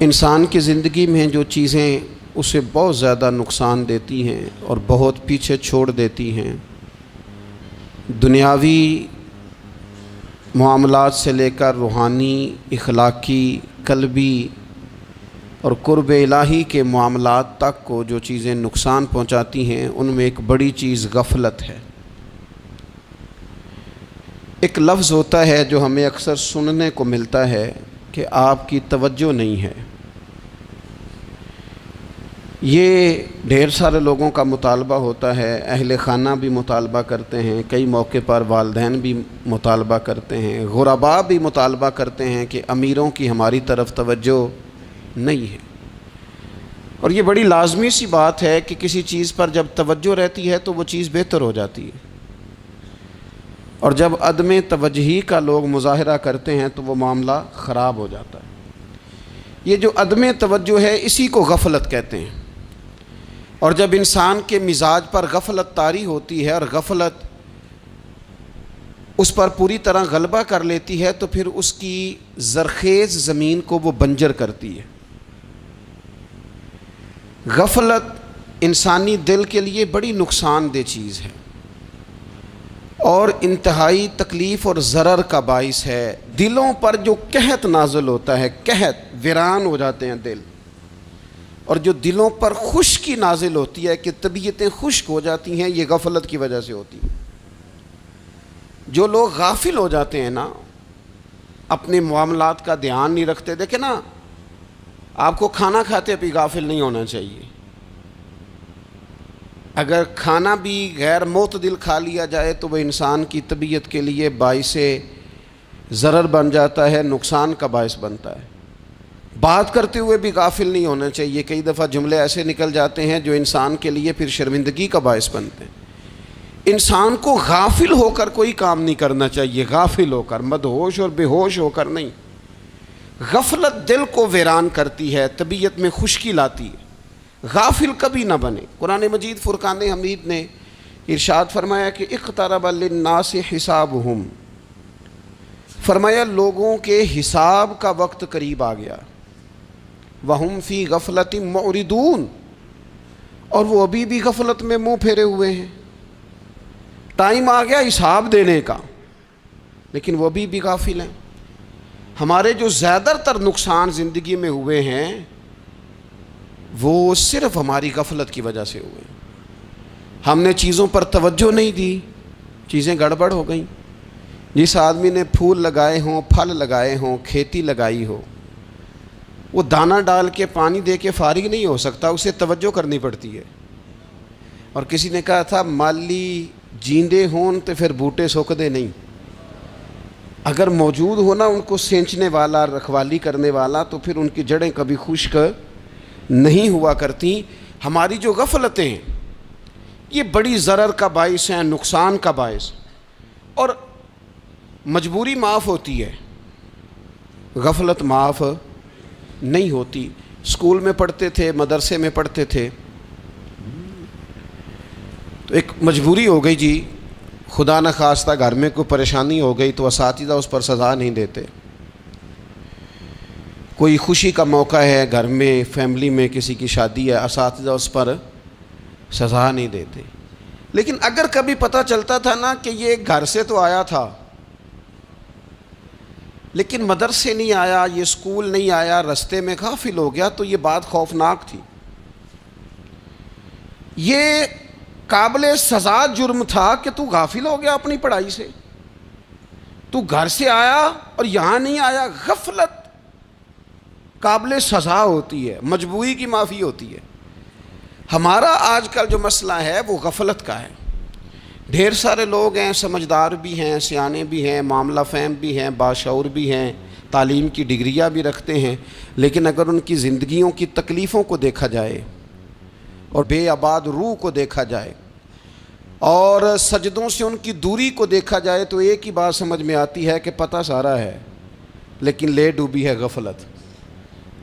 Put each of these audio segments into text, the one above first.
انسان کی زندگی میں جو چیزیں اسے بہت زیادہ نقصان دیتی ہیں اور بہت پیچھے چھوڑ دیتی ہیں، دنیاوی معاملات سے لے کر روحانی، اخلاقی، قلبی اور قرب الہی کے معاملات تک کو جو چیزیں نقصان پہنچاتی ہیں، ان میں ایک بڑی چیز غفلت ہے۔ ایک لفظ ہوتا ہے جو ہمیں اکثر سننے کو ملتا ہے کہ آپ کی توجہ نہیں ہے۔ یہ ڈھیر سارے لوگوں کا مطالبہ ہوتا ہے، اہل خانہ بھی مطالبہ کرتے ہیں، کئی موقع پر والدین بھی مطالبہ کرتے ہیں، غرباء بھی مطالبہ کرتے ہیں کہ امیروں کی ہماری طرف توجہ نہیں ہے۔ اور یہ بڑی لازمی سی بات ہے کہ کسی چیز پر جب توجہ رہتی ہے تو وہ چیز بہتر ہو جاتی ہے، اور جب عدم توجہی کا لوگ مظاہرہ کرتے ہیں تو وہ معاملہ خراب ہو جاتا ہے۔ یہ جو عدم توجہ ہے اسی کو غفلت کہتے ہیں، اور جب انسان کے مزاج پر غفلت طاری ہوتی ہے اور غفلت اس پر پوری طرح غلبہ کر لیتی ہے تو پھر اس کی زرخیز زمین کو وہ بنجر کرتی ہے۔ غفلت انسانی دل کے لیے بڑی نقصان دہ چیز ہے اور انتہائی تکلیف اور ضرر کا باعث ہے۔ دلوں پر جو قحط نازل ہوتا ہے، قحط، ویران ہو جاتے ہیں دل، اور جو دلوں پر خشکی نازل ہوتی ہے کہ طبیعتیں خشک ہو جاتی ہیں، یہ غفلت کی وجہ سے ہوتی ہے۔ جو لوگ غافل ہو جاتے ہیں نا، اپنے معاملات کا دھیان نہیں رکھتے، دیکھیں نا، آپ کو کھانا کھاتے بھی غافل نہیں ہونا چاہیے۔ اگر کھانا بھی غیر معتدل کھا لیا جائے تو وہ انسان کی طبیعت کے لیے باعث ضرر بن جاتا ہے، نقصان کا باعث بنتا ہے۔ بات کرتے ہوئے بھی غافل نہیں ہونا چاہیے، کئی دفعہ جملے ایسے نکل جاتے ہیں جو انسان کے لیے پھر شرمندگی کا باعث بنتے ہیں۔ انسان کو غافل ہو کر کوئی کام نہیں کرنا چاہیے، غافل ہو کر، مدہوش اور بے ہوش ہو کر نہیں۔ غفلت دل کو ویران کرتی ہے، طبیعت میں خشکی لاتی ہے۔ غافل کبھی نہ بنے۔ قرآن مجید فرقان حمید نے ارشاد فرمایا کہ اقترب للناس حسابہم، فرمایا لوگوں کے حساب کا وقت قریب آ گیا، وہم فی غفلۃ معرضون، اور وہ ابھی بھی غفلت میں منہ پھیرے ہوئے ہیں۔ ٹائم آ گیا حساب دینے کا، لیکن وہ ابھی بھی غافل ہیں۔ ہمارے جو زیادہ تر نقصان زندگی میں ہوئے ہیں وہ صرف ہماری غفلت کی وجہ سے ہوئے۔ ہم نے چیزوں پر توجہ نہیں دی، چیزیں گڑبڑ ہو گئیں۔ جس آدمی نے پھول لگائے ہوں، پھل لگائے ہوں، کھیتی لگائی ہو، وہ دانہ ڈال کے پانی دے کے فارغ نہیں ہو سکتا، اسے توجہ کرنی پڑتی ہے۔ اور کسی نے کہا تھا مالی جیندے ہون تو پھر بوٹے سوکھدے نہیں۔ اگر موجود ہونا ان کو سینچنے والا، رکھوالی کرنے والا، تو پھر ان کی جڑیں کبھی خشک نہیں ہوا کرتی۔ ہماری جو غفلتیں ہیں یہ بڑی ضرر کا باعث ہیں، نقصان کا باعث، اور مجبوری معاف ہوتی ہے، غفلت معاف نہیں ہوتی۔ اسکول میں پڑھتے تھے، مدرسے میں پڑھتے تھے، تو ایک مجبوری ہو گئی جی، خدا نہ خواستہ گھر میں کوئی پریشانی ہو گئی تو اساتذہ اس پر سزا نہیں دیتے۔ کوئی خوشی کا موقع ہے گھر میں، فیملی میں کسی کی شادی ہے، اساتذہ اس پر سزا نہیں دیتے۔ لیکن اگر کبھی پتہ چلتا تھا نا کہ یہ گھر سے تو آیا تھا لیکن مدرسے نہیں آیا، یہ اسکول نہیں آیا، رستے میں غافل ہو گیا، تو یہ بات خوفناک تھی۔ یہ قابل سزا جرم تھا کہ تو غافل ہو گیا اپنی پڑھائی سے، تو گھر سے آیا اور یہاں نہیں آیا۔ غفلت قابل سزا ہوتی ہے، مجبوری کی معافی ہوتی ہے۔ ہمارا آج کل جو مسئلہ ہے وہ غفلت کا ہے۔ ڈھیر سارے لوگ ہیں، سمجھدار بھی ہیں، سیانے بھی ہیں، معاملہ فہم بھی ہیں، باشعور بھی ہیں، تعلیم کی ڈگریاں بھی رکھتے ہیں، لیکن اگر ان کی زندگیوں کی تکلیفوں کو دیکھا جائے اور بے آباد روح کو دیکھا جائے اور سجدوں سے ان کی دوری کو دیکھا جائے تو ایک ہی بات سمجھ میں آتی ہے کہ پتہ سارا ہے لیکن لے ڈوبی ہے غفلت،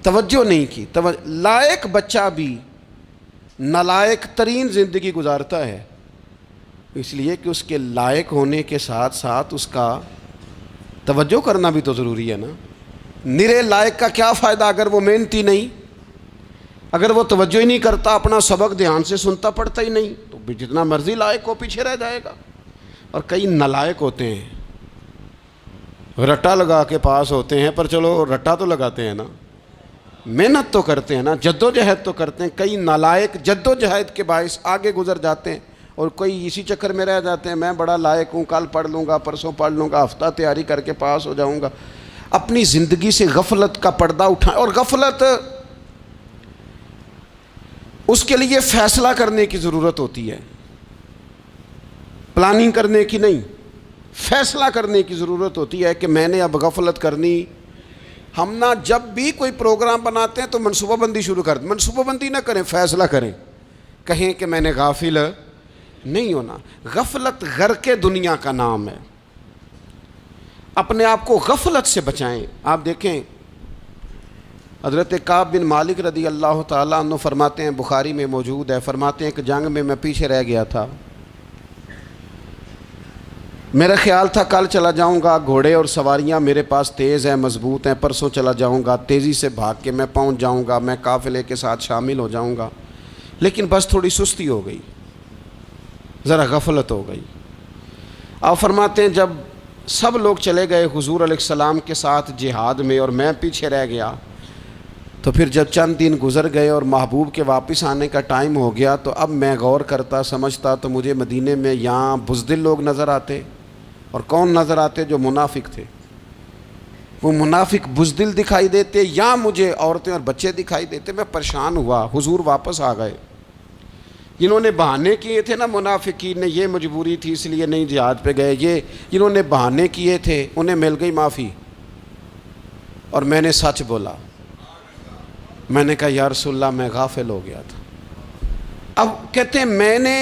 توجہ نہیں کی۔ لائق بچہ بھی نالائق ترین زندگی گزارتا ہے، اس لیے کہ اس کے لائق ہونے کے ساتھ ساتھ اس کا توجہ کرنا بھی تو ضروری ہے نا۔ نرے لائق کا کیا فائدہ اگر وہ محنتی نہیں، اگر وہ توجہ ہی نہیں کرتا، اپنا سبق دھیان سے سنتا پڑھتا ہی نہیں، تو جتنا مرضی لائق ہو پیچھے رہ جائے گا۔ اور کئی نالائق ہوتے ہیں، رٹا لگا کے پاس ہوتے ہیں، پر چلو رٹا تو لگاتے ہیں نا، محنت تو کرتے ہیں نا، جد و جہد تو کرتے ہیں۔ کئی نالائق جد و جہد کے باعث آگے گزر جاتے ہیں، اور کوئی اسی چکر میں رہ جاتے ہیں، میں بڑا لائق ہوں، کل پڑھ لوں گا، پرسوں پڑھ لوں گا، ہفتہ تیاری کر کے پاس ہو جاؤں گا۔ اپنی زندگی سے غفلت کا پردہ اٹھائیں، اور غفلت اس کے لیے فیصلہ کرنے کی ضرورت ہوتی ہے، پلاننگ کرنے کی نہیں، فیصلہ کرنے کی ضرورت ہوتی ہے کہ میں نے اب غفلت کرنی۔ ہم نہ جب بھی کوئی پروگرام بناتے ہیں تو منصوبہ بندی شروع کر دیں، منصوبہ بندی نہ کریں، فیصلہ کریں، کہیں کہ میں نے غافل نہیں ہونا۔ غفلت غرق دنیا کا نام ہے، اپنے آپ کو غفلت سے بچائیں۔ آپ دیکھیں حضرت کعب بن مالک رضی اللہ تعالیٰ عنہ فرماتے ہیں، بخاری میں موجود ہے، فرماتے ہیں کہ جنگ میں پیچھے رہ گیا تھا، میرا خیال تھا کل چلا جاؤں گا، گھوڑے اور سواریاں میرے پاس تیز ہیں، مضبوط ہیں، پرسوں چلا جاؤں گا، تیزی سے بھاگ کے میں پہنچ جاؤں گا، میں قافلے کے ساتھ شامل ہو جاؤں گا، لیکن بس تھوڑی سستی ہو گئی، ذرا غفلت ہو گئی۔ آپ فرماتے ہیں جب سب لوگ چلے گئے حضور علیہ السلام کے ساتھ جہاد میں اور میں پیچھے رہ گیا، تو پھر جب چند دن گزر گئے اور محبوب کے واپس آنے کا ٹائم ہو گیا، تو اب میں غور کرتا سمجھتا تو مجھے مدینے میں یہاں بزدل لوگ نظر آتے، اور کون نظر آتے؟ جو منافق تھے، وہ منافق بزدل دکھائی دیتے، یا مجھے عورتیں اور بچے دکھائی دیتے۔ میں پریشان ہوا، حضور واپس آ گئے۔ جنہوں نے بہانے کیے تھے نا منافقین نے، یہ مجبوری تھی اس لیے نہیں جہاد پہ گئے، یہ جنہوں نے بہانے کیے تھے انہیں مل گئی معافی، اور میں نے سچ بولا، میں نے کہا یا رسول اللہ میں غافل ہو گیا تھا۔ اب کہتے ہیں میں نے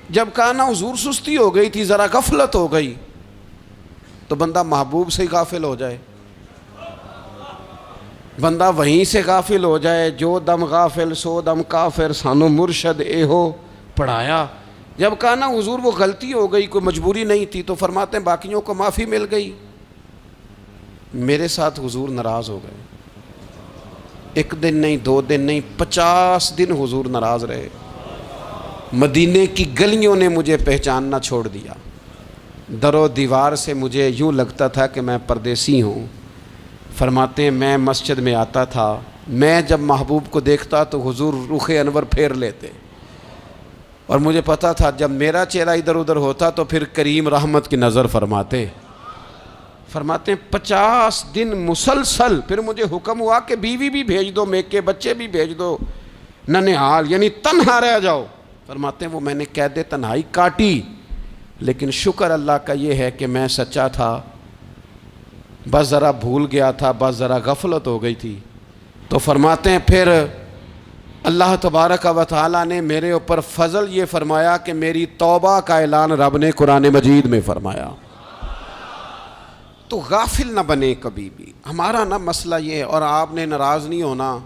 جب کہا نا حضور سستی ہو گئی تھی، ذرا غفلت ہو گئی، تو بندہ محبوب سے ہی غافل ہو جائے، بندہ وہیں سے غافل ہو جائے۔ جو دم غافل سو دم کافر، سانو مرشد اے ہو پڑھایا۔ جب کہا نا حضور وہ غلطی ہو گئی، کوئی مجبوری نہیں تھی، تو فرماتے ہیں باقیوں کو معافی مل گئی، میرے ساتھ حضور ناراض ہو گئے۔ ایک دن نہیں، 2 دن نہیں، 50 دن حضور ناراض رہے۔ مدینے کی گلیوں نے مجھے پہچاننا چھوڑ دیا، در و دیوار سے مجھے یوں لگتا تھا کہ میں پردیسی ہوں۔ فرماتے ہیں میں مسجد میں آتا تھا، میں جب محبوب کو دیکھتا تو حضور رخ انور پھیر لیتے، اور مجھے پتا تھا جب میرا چہرہ ادھر ادھر ہوتا تو پھر کریم رحمت کی نظر فرماتے۔ فرماتے ہیں 50 دن مسلسل، پھر مجھے حکم ہوا کہ بیوی بھی بھیج دو، میکے بچے بھی بھیج دو، ننہال یعنی تنہا رہ جاؤ۔ فرماتے ہیں وہ میں نے قید تنہائی کاٹی، لیکن شکر اللہ کا یہ ہے کہ میں سچا تھا، بس ذرا بھول گیا تھا، بس ذرا غفلت ہو گئی تھی۔ تو فرماتے ہیں پھر اللہ تبارک و تعالیٰ نے میرے اوپر فضل یہ فرمایا کہ میری توبہ کا اعلان رب نے قرآن مجید میں فرمایا۔ تو غافل نہ بنے کبھی بھی، ہمارا نہ مسئلہ یہ ہے، اور آپ نے ناراض نہیں ہونا۔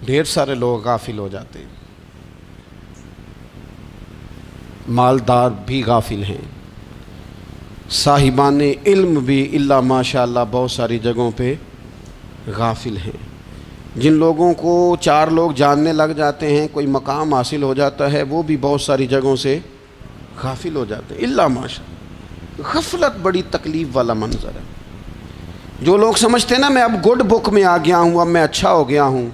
ڈھیر سارے لوگ غافل ہو جاتے ہیں، مالدار بھی غافل ہیں، صاحبان علم بھی الا ماشاء اللہ بہت ساری جگہوں پہ غافل ہیں۔ جن لوگوں کو 4 لوگ جاننے لگ جاتے ہیں، کوئی مقام حاصل ہو جاتا ہے، وہ بھی بہت ساری جگہوں سے غافل ہو جاتے ہیں الا ماشاء اللہ۔ غفلت بڑی تکلیف والا منظر ہے۔ جو لوگ سمجھتے ہیں نا میں اب گڈ بک میں آ گیا ہوں، اب میں اچھا ہو گیا ہوں،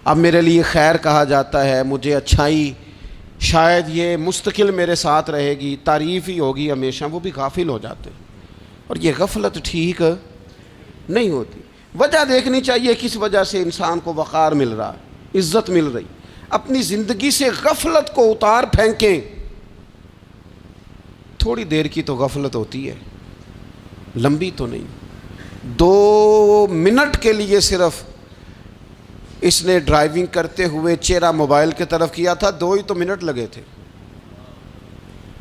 اب میرے لیے خیر کہا جاتا ہے، مجھے اچھائی شاید یہ مستقل میرے ساتھ رہے گی، تعریف ہی ہوگی ہمیشہ، وہ بھی غافل ہو جاتے ہیں۔ اور یہ غفلت ٹھیک نہیں ہوتی۔ وجہ دیکھنی چاہیے کس وجہ سے انسان کو وقار مل رہا ہے، عزت مل رہی۔ اپنی زندگی سے غفلت کو اتار پھینکیں۔ تھوڑی دیر کی تو غفلت ہوتی ہے، لمبی تو نہیں۔ 2 منٹ کے لیے صرف اس نے ڈرائیونگ کرتے ہوئے چہرہ موبائل کی طرف کیا تھا، 2 ہی تو منٹ لگے تھے۔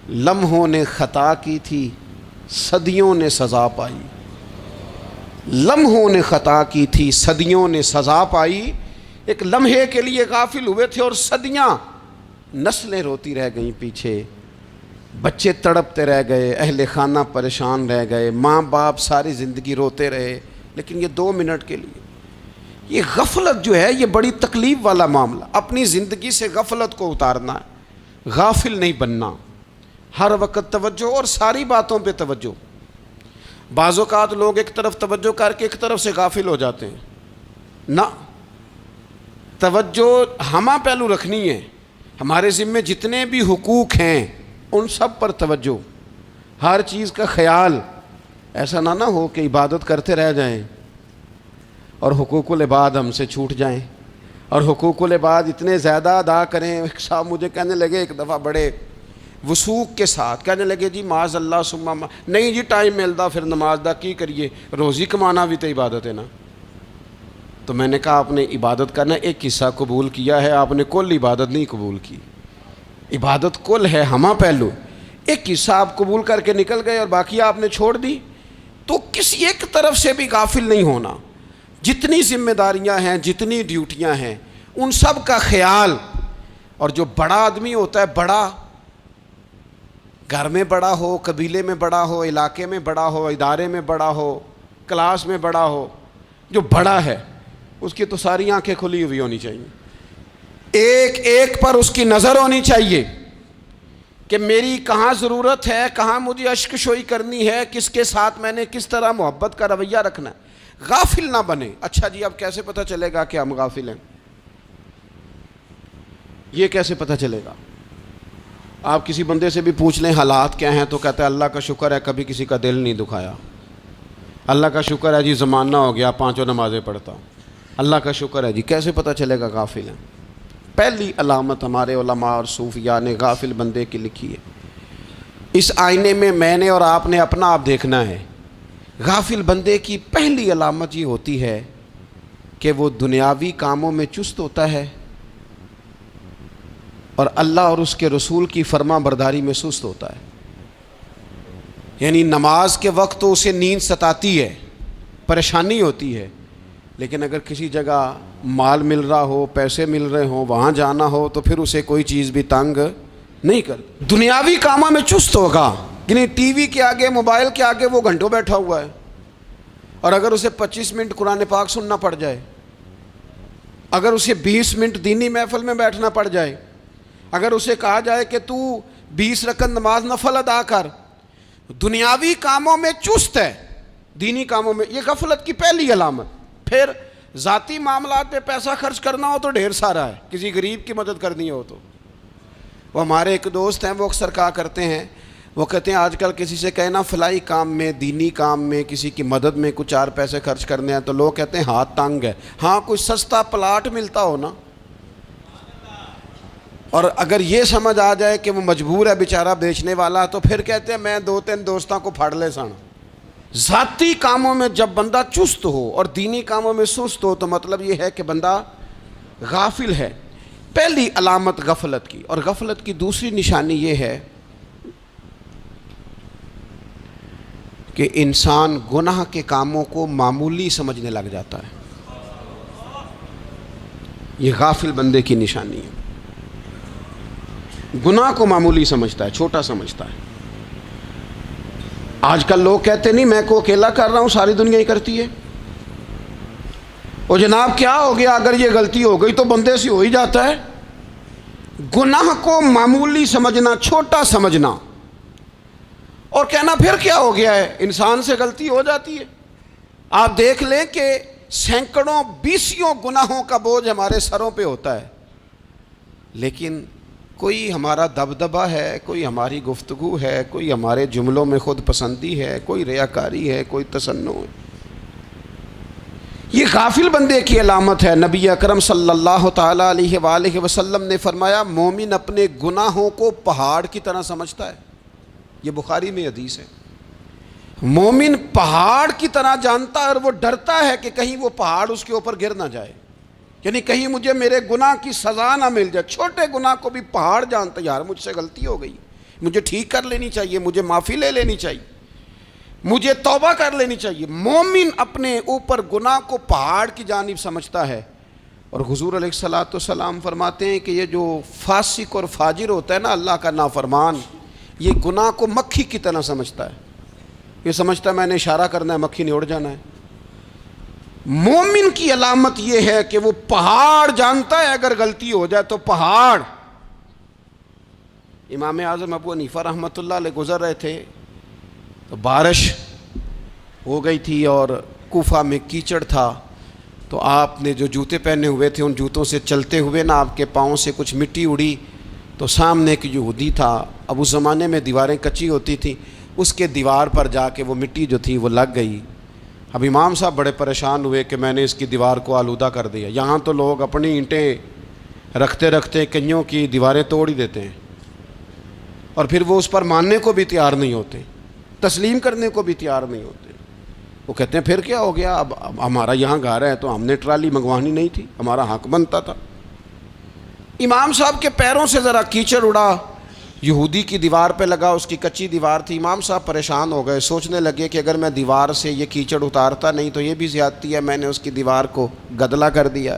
لمحوں نے خطا کی تھی، صدیوں نے سزا پائی۔ لمحوں نے خطا کی تھی، صدیوں نے سزا پائی۔ ایک لمحے کے لیے غافل ہوئے تھے اور صدیاں، نسلیں روتی رہ گئیں پیچھے۔ بچے تڑپتے رہ گئے، اہل خانہ پریشان رہ گئے، ماں باپ ساری زندگی روتے رہے، لیکن یہ 2 منٹ کے لیے یہ غفلت جو ہے یہ بڑی تکلیف والا معاملہ. اپنی زندگی سے غفلت کو اتارنا ہے، غافل نہیں بننا، ہر وقت توجہ اور ساری باتوں پہ توجہ. بعض اوقات لوگ ایک طرف توجہ کر کے ایک طرف سے غافل ہو جاتے ہیں. نہ، توجہ ہمہ پہلو رکھنی ہے. ہمارے ذمے جتنے بھی حقوق ہیں ان سب پر توجہ، ہر چیز کا خیال. ایسا نہ ہو کہ عبادت کرتے رہ جائیں اور حقوق العباد ہم سے چھوٹ جائیں، اور حقوق العباد اتنے زیادہ ادا کریں. ایک صاحب مجھے کہنے لگے ایک دفعہ بڑے وثوق کے ساتھ کہنے لگے جی معاذ اللہ ثم نہیں جی ٹائم ملتا پھر نماز دا کی کریے، روزی کمانا بھی تو عبادت ہے نا. تو میں نے کہا آپ نے عبادت کرنا ایک حصہ قبول کیا ہے، آپ نے کل عبادت نہیں قبول کی. عبادت کل ہے، ہمہ پہلو. ایک حصہ آپ قبول کر کے نکل گئے اور باقی آپ نے چھوڑ دی. تو کسی ایک طرف سے بھی غافل نہیں ہونا. جتنی ذمہ داریاں ہیں، جتنی ڈیوٹیاں ہیں، ان سب کا خیال. اور جو بڑا آدمی ہوتا ہے، بڑا گھر میں بڑا ہو، قبیلے میں بڑا ہو، علاقے میں بڑا ہو، ادارے میں بڑا ہو، کلاس میں بڑا ہو، جو بڑا ہے اس کی تو ساری آنکھیں کھلی ہوئی ہونی چاہیے. ایک ایک پر اس کی نظر ہونی چاہیے کہ میری کہاں ضرورت ہے، کہاں مجھے اشک شوئی کرنی ہے، کس کے ساتھ میں نے کس طرح محبت کا رویہ رکھنا ہے. غافل نہ بنے. اچھا جی اب کیسے پتہ چلے گا کہ ہم غافل ہیں؟ یہ کیسے پتہ چلے گا؟ آپ کسی بندے سے بھی پوچھ لیں حالات کیا ہیں تو کہتا ہے اللہ کا شکر ہے کبھی کسی کا دل نہیں دکھایا، اللہ کا شکر ہے جی زمانہ ہو گیا 5 نمازیں پڑھتا ہوں، اللہ کا شکر ہے جی. کیسے پتہ چلے گا غافل ہیں؟ پہلی علامت ہمارے علماء اور صوفیاء نے غافل بندے کی لکھی ہے. اس آئینے میں نے اور آپ نے اپنا آپ دیکھنا ہے. غافل بندے کی پہلی علامت یہ ہوتی ہے کہ وہ دنیاوی کاموں میں چست ہوتا ہے اور اللہ اور اس کے رسول کی فرما برداری میں سست ہوتا ہے. یعنی نماز کے وقت تو اسے نیند ستاتی ہے، پریشانی ہوتی ہے، لیکن اگر کسی جگہ مال مل رہا ہو، پیسے مل رہے ہوں، وہاں جانا ہو تو پھر اسے کوئی چیز بھی تنگ نہیں کر. دنیاوی کاموں میں چست ہوگا، یعنی ٹی وی کے آگے، موبائل کے آگے وہ گھنٹوں بیٹھا ہوا ہے. اور اگر اسے 25 منٹ قرآن پاک سننا پڑ جائے، اگر اسے 20 منٹ دینی محفل میں بیٹھنا پڑ جائے، اگر اسے کہا جائے کہ تو 20 رکعت نماز نفل ادا کر، دنیاوی کاموں میں چست ہے، دینی کاموں میں، یہ غفلت کی پہلی علامت. پھر ذاتی معاملات پہ پیسہ خرچ کرنا ہو تو ڈھیر سارا ہے، کسی غریب کی مدد کرنی ہو تو. وہ ہمارے ایک دوست ہیں، وہ اکثر کہا کرتے ہیں، وہ کہتے ہیں آج کل کسی سے کہنا فلائی کام میں، دینی کام میں، کسی کی مدد میں کچھ 4 پیسے خرچ کرنے ہیں تو لوگ کہتے ہیں ہاتھ تنگ ہے. ہاں کوئی سستا پلاٹ ملتا ہو نا، اور اگر یہ سمجھ آ جائے کہ وہ مجبور ہے بیچارہ بیچنے والا، تو پھر کہتے ہیں میں 2-3 دوستوں کو پھاڑ لے سن. ذاتی کاموں میں جب بندہ چست ہو اور دینی کاموں میں سست ہو تو مطلب یہ ہے کہ بندہ غافل ہے. پہلی علامت غفلت کی. اور غفلت کی دوسری نشانی یہ ہے کہ انسان گناہ کے کاموں کو معمولی سمجھنے لگ جاتا ہے. یہ غافل بندے کی نشانی ہے. گناہ کو معمولی سمجھتا ہے، چھوٹا سمجھتا ہے. آج کل لوگ کہتے نہیں میں کو اکیلا کر رہا ہوں، ساری دنیا ہی کرتی ہے. اور جناب کیا ہو گیا، اگر یہ غلطی ہو گئی تو بندے سے ہو ہی جاتا ہے. گناہ کو معمولی سمجھنا، چھوٹا سمجھنا اور کہنا پھر کیا ہو گیا ہے، انسان سے غلطی ہو جاتی ہے. آپ دیکھ لیں کہ سینکڑوں بیسیوں گناہوں کا بوجھ ہمارے سروں پہ ہوتا ہے، لیکن کوئی ہمارا دبدبہ ہے، کوئی ہماری گفتگو ہے، کوئی ہمارے جملوں میں خود پسندی ہے، کوئی ریاکاری ہے، کوئی تصنع ہے. یہ غافل بندے کی علامت ہے. نبی اکرم صلی اللہ تعالی علیہ وآلہ وسلم نے فرمایا مومن اپنے گناہوں کو پہاڑ کی طرح سمجھتا ہے. یہ بخاری میں حدیث ہے. مومن پہاڑ کی طرح جانتا ہے اور وہ ڈرتا ہے کہ کہیں وہ پہاڑ اس کے اوپر گر نہ جائے، یعنی کہیں مجھے میرے گناہ کی سزا نہ مل جائے. چھوٹے گناہ کو بھی پہاڑ جانتا، یار مجھ سے غلطی ہو گئی، مجھے ٹھیک کر لینی چاہیے، مجھے معافی لے لینی چاہیے، مجھے توبہ کر لینی چاہیے. مومن اپنے اوپر گناہ کو پہاڑ کی جانب سمجھتا ہے. اور حضور علیہ الصلوۃ والسلام فرماتے ہیں کہ یہ جو فاسق اور فاجر ہوتا ہے نا، اللہ کا نافرمان، یہ گناہ کو مکھی کی طرح سمجھتا ہے، یہ سمجھتا ہے میں نے اشارہ کرنا ہے مکھی نے اڑ جانا ہے۔ مومن کی علامت یہ ہے کہ وہ پہاڑ جانتا ہے اگر غلطی ہو جائے تو پہاڑ۔ امام اعظم ابو حنیفہ رحمۃ اللہ علیہ گزر رہے تھے تو بارش ہو گئی تھی اور کوفہ میں کیچڑ تھا، تو آپ نے جو جوتے پہنے ہوئے تھے ان جوتوں سے چلتے ہوئے نا آپ کے پاؤں سے کچھ مٹی اڑی، تو سامنے ایک یہودی تھا، اب اس زمانے میں دیواریں کچی ہوتی تھیں، اس کے دیوار پر جا کے وہ مٹی جو تھی وہ لگ گئی۔ اب امام صاحب بڑے پریشان ہوئے کہ میں نے اس کی دیوار کو آلودہ کر دیا۔ یہاں تو لوگ اپنی اینٹیں رکھتے رکھتے کئیوں کی دیواریں توڑ ہی دیتے ہیں، اور پھر وہ اس پر ماننے کو بھی تیار نہیں ہوتے، تسلیم کرنے کو بھی تیار نہیں ہوتے۔ وہ کہتے ہیں پھر کیا ہو گیا، اب ہمارا یہاں گھر ہے تو ہم نے ٹرالی منگوانی نہیں تھی، ہمارا حق بنتا تھا۔ امام صاحب کے پیروں سے ذرا کیچڑ اڑا، یہودی کی دیوار پہ لگا، اس کی کچی دیوار تھی۔ امام صاحب پریشان ہو گئے، سوچنے لگے کہ اگر میں دیوار سے یہ کیچڑ اتارتا نہیں تو یہ بھی زیادتی ہے، میں نے اس کی دیوار کو گدلا کر دیا،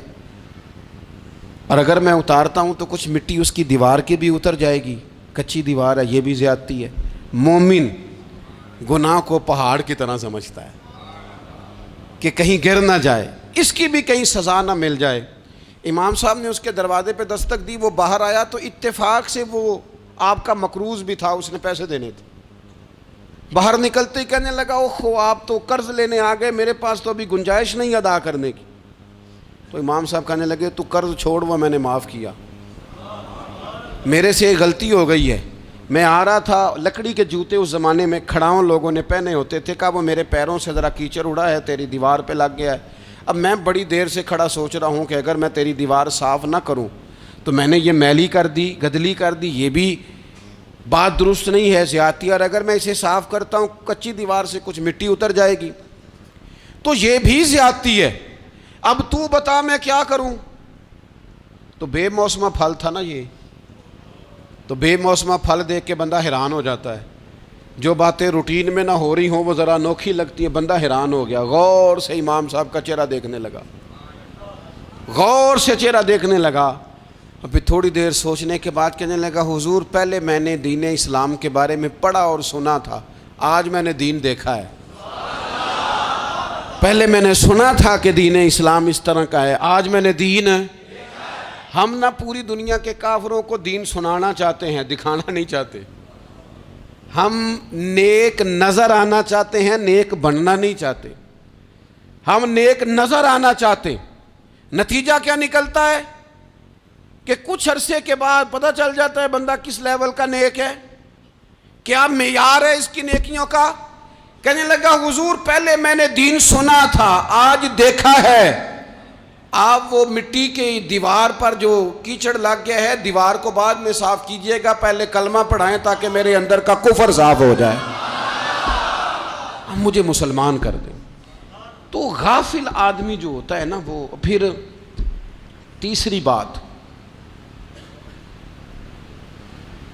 اور اگر میں اتارتا ہوں تو کچھ مٹی اس کی دیوار کی بھی اتر جائے گی، کچی دیوار ہے، یہ بھی زیادتی ہے۔ مومن گناہ کو پہاڑ کی طرح سمجھتا ہے کہ کہیں گر نہ جائے، اس کی بھی کہیں سزا نہ مل جائے۔ امام صاحب نے اس کے دروازے پہ دستک دی، وہ باہر آیا تو اتفاق سے وہ آپ کا مقروض بھی تھا، اس نے پیسے دینے تھے۔ باہر نکلتے ہی کہنے لگا اوہو آپ تو قرض لینے آ گئے، میرے پاس تو ابھی گنجائش نہیں ادا کرنے کی۔ تو امام صاحب کہنے لگے تو قرض چھوڑ، وہ میں نے معاف کیا، میرے سے غلطی ہو گئی ہے۔ میں آ رہا تھا، لکڑی کے جوتے اس زمانے میں کھڑاؤں لوگوں نے پہنے ہوتے تھے، کہا وہ میرے پیروں سے ذرا کیچڑ اڑا ہے، تیری دیوار پہ لگ گیا ہے۔ اب میں بڑی دیر سے کھڑا سوچ رہا ہوں کہ اگر میں تیری دیوار صاف نہ کروں تو میں نے یہ میلی کر دی، گدلی کر دی، یہ بھی بات درست نہیں ہے، زیادتی، اور اگر میں اسے صاف کرتا ہوں کچی دیوار سے کچھ مٹی اتر جائے گی تو یہ بھی زیادتی ہے، اب تو بتا میں کیا کروں۔ تو بے موسمہ پھل تھا نا یہ، تو بے موسمہ پھل دیکھ کے بندہ حیران ہو جاتا ہے، جو باتیں روٹین میں نہ ہو رہی ہوں وہ ذرا انوکھی لگتی ہیں، بندہ حیران ہو گیا، غور سے امام صاحب کا چہرہ دیکھنے لگا، غور سے چہرہ دیکھنے لگا، اور پھر تھوڑی دیر سوچنے کے بعد کہنے لگا حضور پہلے میں نے دین اسلام کے بارے میں پڑھا اور سنا تھا، آج میں نے دین دیکھا ہے۔ پہلے میں نے سنا تھا کہ دین اسلام اس طرح کا ہے، آج میں نے دین۔ ہم نہ پوری دنیا کے کافروں کو دین سنانا چاہتے ہیں، دکھانا نہیں چاہتے، ہم نیک نظر آنا چاہتے ہیں، نیک بننا نہیں چاہتے، ہم نیک نظر آنا چاہتے۔ نتیجہ کیا نکلتا ہے کہ کچھ عرصے کے بعد پتہ چل جاتا ہے بندہ کس لیول کا نیک ہے، کیا معیار ہے اس کی نیکیوں کا۔ کہنے لگا حضور پہلے میں نے دین سنا تھا، آج دیکھا ہے۔ آپ وہ مٹی کی دیوار پر جو کیچڑ لگ گیا ہے، دیوار کو بعد میں صاف کیجئے گا، پہلے کلمہ پڑھائیں تاکہ میرے اندر کا کفر صاف ہو جائے، مجھے مسلمان کر دیں۔ تو غافل آدمی جو ہوتا ہے نا وہ پھر تیسری بات،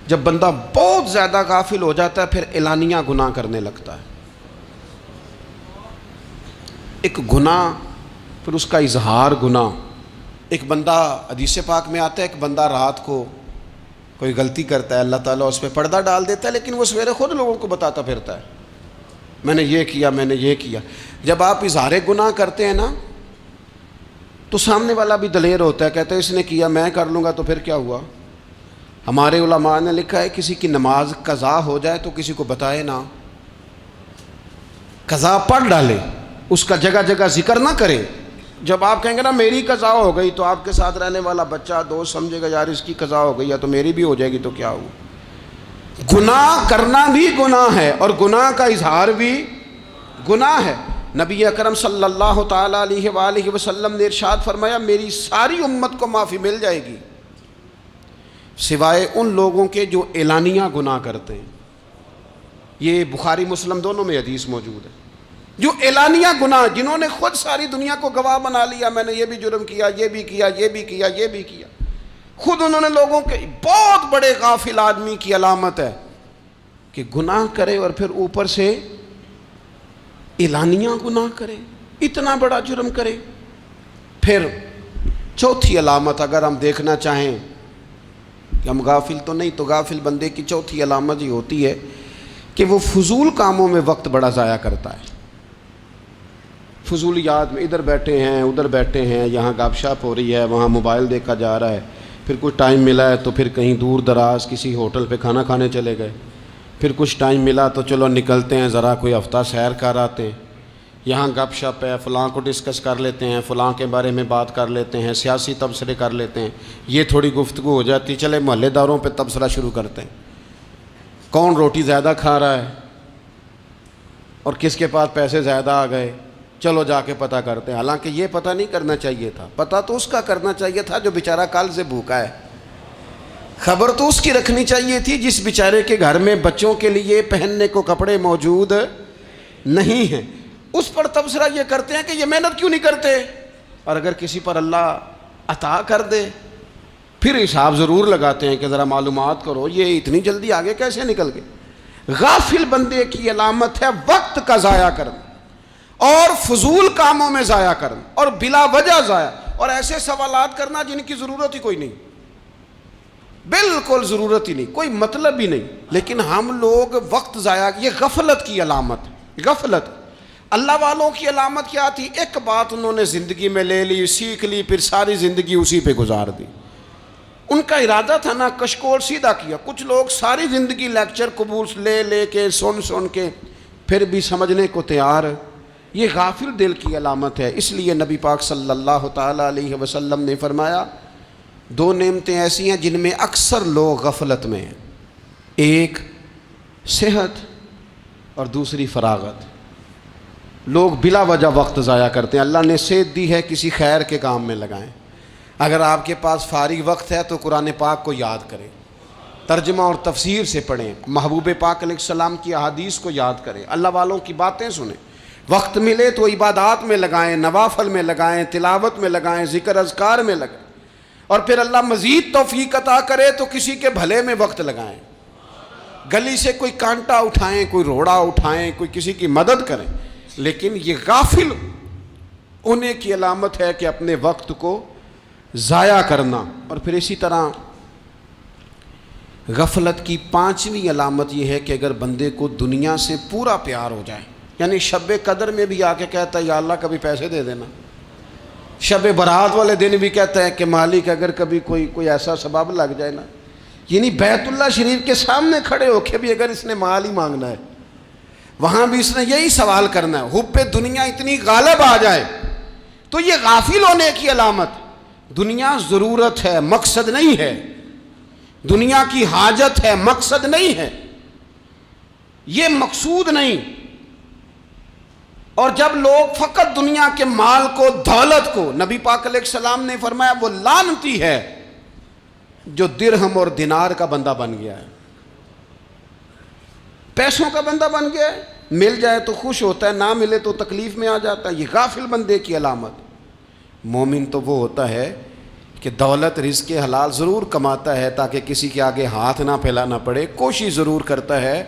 جب بندہ بہت زیادہ غافل ہو جاتا ہے پھر اعلانیہ گناہ کرنے لگتا ہے۔ ایک گناہ پھر اس کا اظہار گناہ۔ ایک بندہ حدیث پاک میں آتا ہے، ایک بندہ رات کو کوئی غلطی کرتا ہے، اللہ تعالیٰ اس پہ پردہ ڈال دیتا ہے، لیکن وہ سویرے خود لوگوں کو بتاتا پھرتا ہے میں نے یہ کیا، میں نے یہ کیا۔ جب آپ اظہار گناہ کرتے ہیں نا تو سامنے والا بھی دلیر ہوتا ہے، کہتا ہے اس نے کیا میں کر لوں گا تو پھر کیا ہوا۔ ہمارے علماء نے لکھا ہے کسی کی نماز قضا ہو جائے تو کسی کو بتائے نہ، قضا پڑھ ڈالے، اس کا جگہ جگہ ذکر نہ کرے۔ جب آپ کہیں گے نا میری قضا ہو گئی تو آپ کے ساتھ رہنے والا بچہ دوست سمجھے گا یار اس کی قضا ہو گئی ہے تو میری بھی ہو جائے گی تو کیا ہوا۔ گناہ کرنا بھی گناہ ہے اور گناہ کا اظہار بھی گناہ ہے۔ نبی اکرم صلی اللہ تعالیٰ علیہ وآلہ وسلم نے ارشاد فرمایا میری ساری امت کو معافی مل جائے گی سوائے ان لوگوں کے جو اعلانیہ گناہ کرتے ہیں۔ یہ بخاری مسلم دونوں میں حدیث موجود ہے۔ جو اعلانیہ گناہ، جنہوں نے خود ساری دنیا کو گواہ بنا لیا، میں نے یہ بھی جرم کیا، یہ بھی کیا، یہ بھی کیا، یہ بھی کیا، خود انہوں نے لوگوں کے، بہت بڑے غافل آدمی کی علامت ہے کہ گناہ کرے اور پھر اوپر سے اعلانیہ گناہ کرے، اتنا بڑا جرم کرے۔ پھر چوتھی علامت اگر ہم دیکھنا چاہیں کہ ہم غافل تو نہیں، تو غافل بندے کی چوتھی علامت یہ ہوتی ہے کہ وہ فضول کاموں میں وقت بڑا ضائع کرتا ہے، فضولیات میں، ادھر بیٹھے ہیں ادھر بیٹھے ہیں، یہاں گپ شپ ہو رہی ہے، وہاں موبائل دیکھا جا رہا ہے، پھر کچھ ٹائم ملا ہے تو پھر کہیں دور دراز کسی ہوٹل پہ کھانا کھانے چلے گئے، پھر کچھ ٹائم ملا تو چلو نکلتے ہیں ذرا کوئی ہفتہ سیر کر آتے ہیں، یہاں گپ شپ ہے، فلاں کو ڈسکس کر لیتے ہیں، فلاں کے بارے میں بات کر لیتے ہیں، سیاسی تبصرے کر لیتے ہیں، یہ تھوڑی گفتگو ہو جاتی، چلے محلے داروں پہ تبصرہ شروع کرتے ہیں، کون روٹی زیادہ کھا رہا ہے اور کس کے پاس پیسے زیادہ آ گئے، چلو جا کے پتہ کرتے ہیں، حالانکہ یہ پتہ نہیں کرنا چاہیے تھا، پتہ تو اس کا کرنا چاہیے تھا جو بیچارہ کل سے بھوکا ہے، خبر تو اس کی رکھنی چاہیے تھی جس بیچارے کے گھر میں بچوں کے لیے پہننے کو کپڑے موجود نہیں ہیں، اس پر تبصرہ یہ کرتے ہیں کہ یہ محنت کیوں نہیں کرتے، اور اگر کسی پر اللہ عطا کر دے پھر حساب ضرور لگاتے ہیں کہ ذرا معلومات کرو یہ اتنی جلدی آگے کیسے نکل گئے۔ غافل بندے کی علامت ہے وقت کا ضائع کرنا اور فضول کاموں میں ضائع کرنا اور بلا وجہ ضائع، اور ایسے سوالات کرنا جن کی ضرورت ہی کوئی نہیں، بالکل ضرورت ہی نہیں، کوئی مطلب ہی نہیں، لیکن ہم لوگ وقت ضائع، یہ غفلت کی علامت، غفلت۔ اللہ والوں کی علامت کیا تھی؟ ایک بات انہوں نے زندگی میں لے لی، سیکھ لی، پھر ساری زندگی اسی پہ گزار دی، ان کا ارادہ تھا نا کشکول سیدھا کیا۔ کچھ لوگ ساری زندگی لیکچر قبول لے کے سن کے پھر بھی سمجھنے کو تیار، یہ غافل دل کی علامت ہے۔ اس لیے نبی پاک صلی اللہ تعالیٰ علیہ وسلم نے فرمایا دو نعمتیں ایسی ہیں جن میں اکثر لوگ غفلت میں ہیں، ایک صحت اور دوسری فراغت۔ لوگ بلا وجہ وقت ضائع کرتے ہیں، اللہ نے صحت دی ہے کسی خیر کے کام میں لگائیں، اگر آپ کے پاس فارغ وقت ہے تو قرآن پاک کو یاد کریں، ترجمہ اور تفسیر سے پڑھیں، محبوب پاک علیہ السلام کی احادیث کو یاد کریں، اللہ والوں کی باتیں سنیں، وقت ملے تو عبادات میں لگائیں، نوافل میں لگائیں، تلاوت میں لگائیں، ذکر اذکار میں لگائیں، اور پھر اللہ مزید توفیق عطا کرے تو کسی کے بھلے میں وقت لگائیں، گلی سے کوئی کانٹا اٹھائیں، کوئی روڑا اٹھائیں، کوئی کسی کی مدد کریں، لیکن یہ غافل ہونے کی علامت ہے کہ اپنے وقت کو ضائع کرنا۔ اور پھر اسی طرح غفلت کی پانچویں علامت یہ ہے کہ اگر بندے کو دنیا سے پورا پیار ہو جائے، یعنی شب قدر میں بھی آ کے کہتا ہے یا اللہ کبھی پیسے دے دینا، شب برات والے دن بھی کہتا ہے کہ مالک اگر کبھی کوئی ایسا سبب لگ جائے نا، یعنی بیت اللہ شریف کے سامنے کھڑے ہو کے بھی اگر اس نے مال ہی مانگنا ہے وہاں بھی اس نے یہی سوال کرنا ہے، حب دنیا اتنی غالب آ جائے تو یہ غافل ہونے کی علامت۔ دنیا ضرورت ہے، مقصد نہیں ہے، دنیا کی حاجت ہے، مقصد نہیں ہے، یہ مقصود نہیں۔ اور جب لوگ فقط دنیا کے مال کو، دولت کو، نبی پاک علیہ السلام نے فرمایا وہ لعنتی ہے جو درہم اور دینار کا بندہ بن گیا ہے، پیسوں کا بندہ بن گیا ہے، مل جائے تو خوش ہوتا ہے، نہ ملے تو تکلیف میں آ جاتا ہے، یہ غافل بندے کی علامت۔ مومن تو وہ ہوتا ہے کہ دولت رزق حلال ضرور کماتا ہے تاکہ کسی کے آگے ہاتھ نہ پھیلانا پڑے، کوشش ضرور کرتا ہے،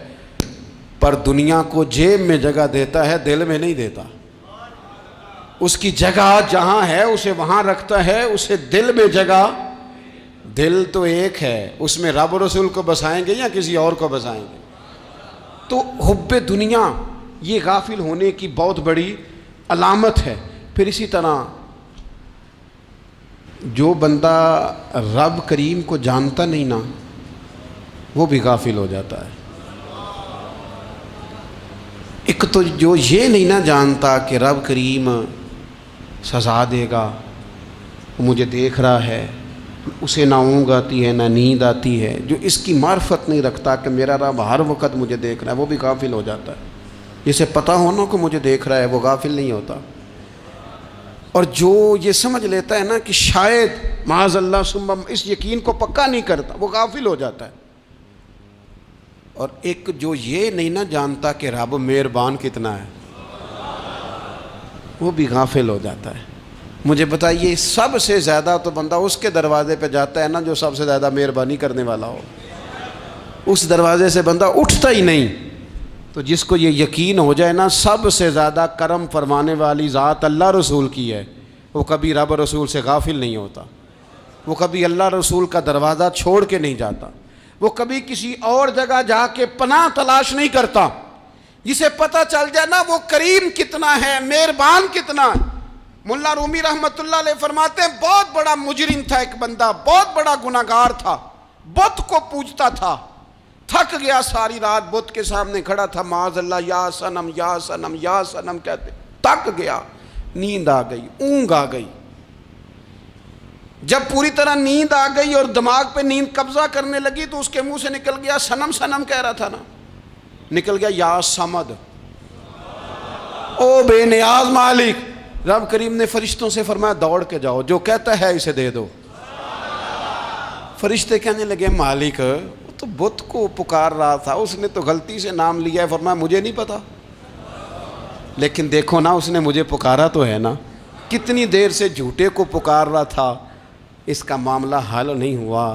پر دنیا کو جیب میں جگہ دیتا ہے، دل میں نہیں دیتا، اس کی جگہ جہاں ہے اسے وہاں رکھتا ہے، اسے دل میں جگہ، دل تو ایک ہے، اس میں رب و رسول کو بسائیں گے یا کسی اور کو بسائیں گے؟ تو حب دنیا یہ غافل ہونے کی بہت بڑی علامت ہے۔ پھر اسی طرح جو بندہ رب کریم کو جانتا نہیں نا وہ بھی غافل ہو جاتا ہے۔ ایک تو جو یہ نہیں نہ جانتا کہ رب کریم سزا دے گا، وہ مجھے دیکھ رہا ہے، اسے نہ اونگ آتی ہے نہ نیند آتی ہے، جو اس کی معرفت نہیں رکھتا کہ میرا رب ہر وقت مجھے دیکھ رہا ہے، وہ بھی غافل ہو جاتا ہے۔ جسے پتہ ہونا کہ مجھے دیکھ رہا ہے وہ غافل نہیں ہوتا۔ اور جو یہ سمجھ لیتا ہے نا کہ شاید معاذ اللہ ثم، اس یقین کو پکا نہیں کرتا، وہ غافل ہو جاتا ہے۔ اور ایک جو یہ نہیں نہ جانتا کہ رب مہربان کتنا ہے، وہ بھی غافل ہو جاتا ہے۔ مجھے بتائیے سب سے زیادہ تو بندہ اس کے دروازے پہ جاتا ہے نا جو سب سے زیادہ مہربانی کرنے والا ہو، اس دروازے سے بندہ اٹھتا ہی نہیں۔ تو جس کو یہ یقین ہو جائے نا سب سے زیادہ کرم فرمانے والی ذات اللہ رسول کی ہے، وہ کبھی رب رسول سے غافل نہیں ہوتا۔ وہ کبھی اللہ رسول کا دروازہ چھوڑ کے نہیں جاتا، وہ کبھی کسی اور جگہ جا کے پناہ تلاش نہیں کرتا۔ جسے پتہ چل جائے نا وہ کریم کتنا ہے، مہربان کتنا ہے۔ ملا رومی رحمت اللہ علیہ فرماتے ہیں بہت بڑا مجرم تھا ایک بندہ، بہت بڑا گناہگار تھا، بت کو پوجتا تھا، تھک گیا، ساری رات بت کے سامنے کھڑا تھا، معاذ اللہ یا صنم یا صنم یا صنم کہتے، تھک گیا، نیند آ گئی، اونگ آ گئی۔ جب پوری طرح نیند آ گئی اور دماغ پہ نیند قبضہ کرنے لگی تو اس کے منہ سے نکل گیا، صنم صنم کہہ رہا تھا نا، نکل گیا یا صمد، او بے نیاز مالک۔ رب کریم نے فرشتوں سے فرمایا دوڑ کے جاؤ، جو کہتا ہے اسے دے دو۔ فرشتے کہنے لگے مالک وہ تو بت کو پکار رہا تھا، اس نے تو غلطی سے نام لیا ہے۔ فرمایا مجھے نہیں پتا، لیکن دیکھو نا اس نے مجھے پکارا تو ہے نا، کتنی دیر سے جھوٹے کو پکار رہا تھا، اس کا معاملہ حل نہیں ہوا،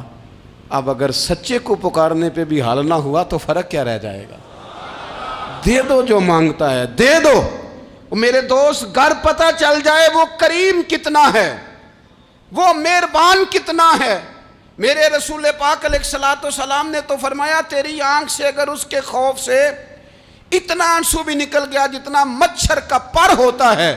اب اگر سچے کو پکارنے پہ بھی حل نہ ہوا تو فرق کیا رہ جائے گا؟ دے دو جو مانگتا ہے، دے دو۔ میرے دوست گھر پتہ چل جائے وہ کریم کتنا ہے، وہ مہربان کتنا ہے۔ میرے رسول پاک علیہ الصلوۃ والسلام نے تو فرمایا تیری آنکھ سے اگر اس کے خوف سے اتنا آنسو بھی نکل گیا جتنا مچھر کا پر ہوتا ہے،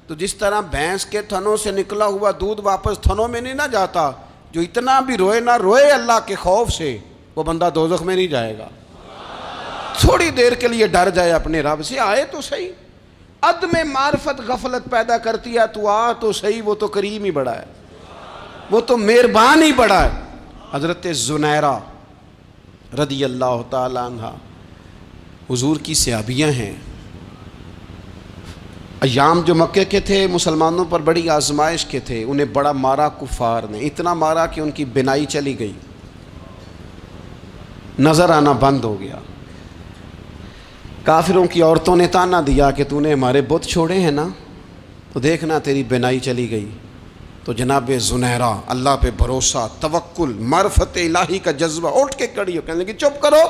تو جس طرح بھینس کے تھنوں سے نکلا ہوا دودھ واپس تھنوں میں نہیں نہ جاتا، جو اتنا بھی روئے نہ روئے اللہ کے خوف سے، وہ بندہ دوزخ میں نہیں جائے گا۔ تھوڑی دیر کے لیے ڈر جائے اپنے رب سے، آئے تو صحیح۔ عدم معرفت غفلت پیدا کرتی ہے، تو آ تو صحیح، وہ تو کریم ہی بڑا ہے، وہ تو مہربان ہی بڑا ہے۔ حضرت زنیرہ رضی اللہ تعالی عنہ حضور کی صحابیاں ہیں۔ ایام جو مکے کے تھے مسلمانوں پر بڑی آزمائش کے تھے، انہیں بڑا مارا کفار نے، اتنا مارا کہ ان کی بینائی چلی گئی، نظر آنا بند ہو گیا۔ کافروں کی عورتوں نے تانا دیا کہ تو نے ہمارے بت چھوڑے ہیں نا، تو دیکھنا تیری بینائی چلی گئی۔ تو جناب زنیرہ اللہ پہ بھروسہ، توکل، معرفت الہی کا جذبہ، اٹھ کے کھڑی ہو، کہنے لگی چپ کرو،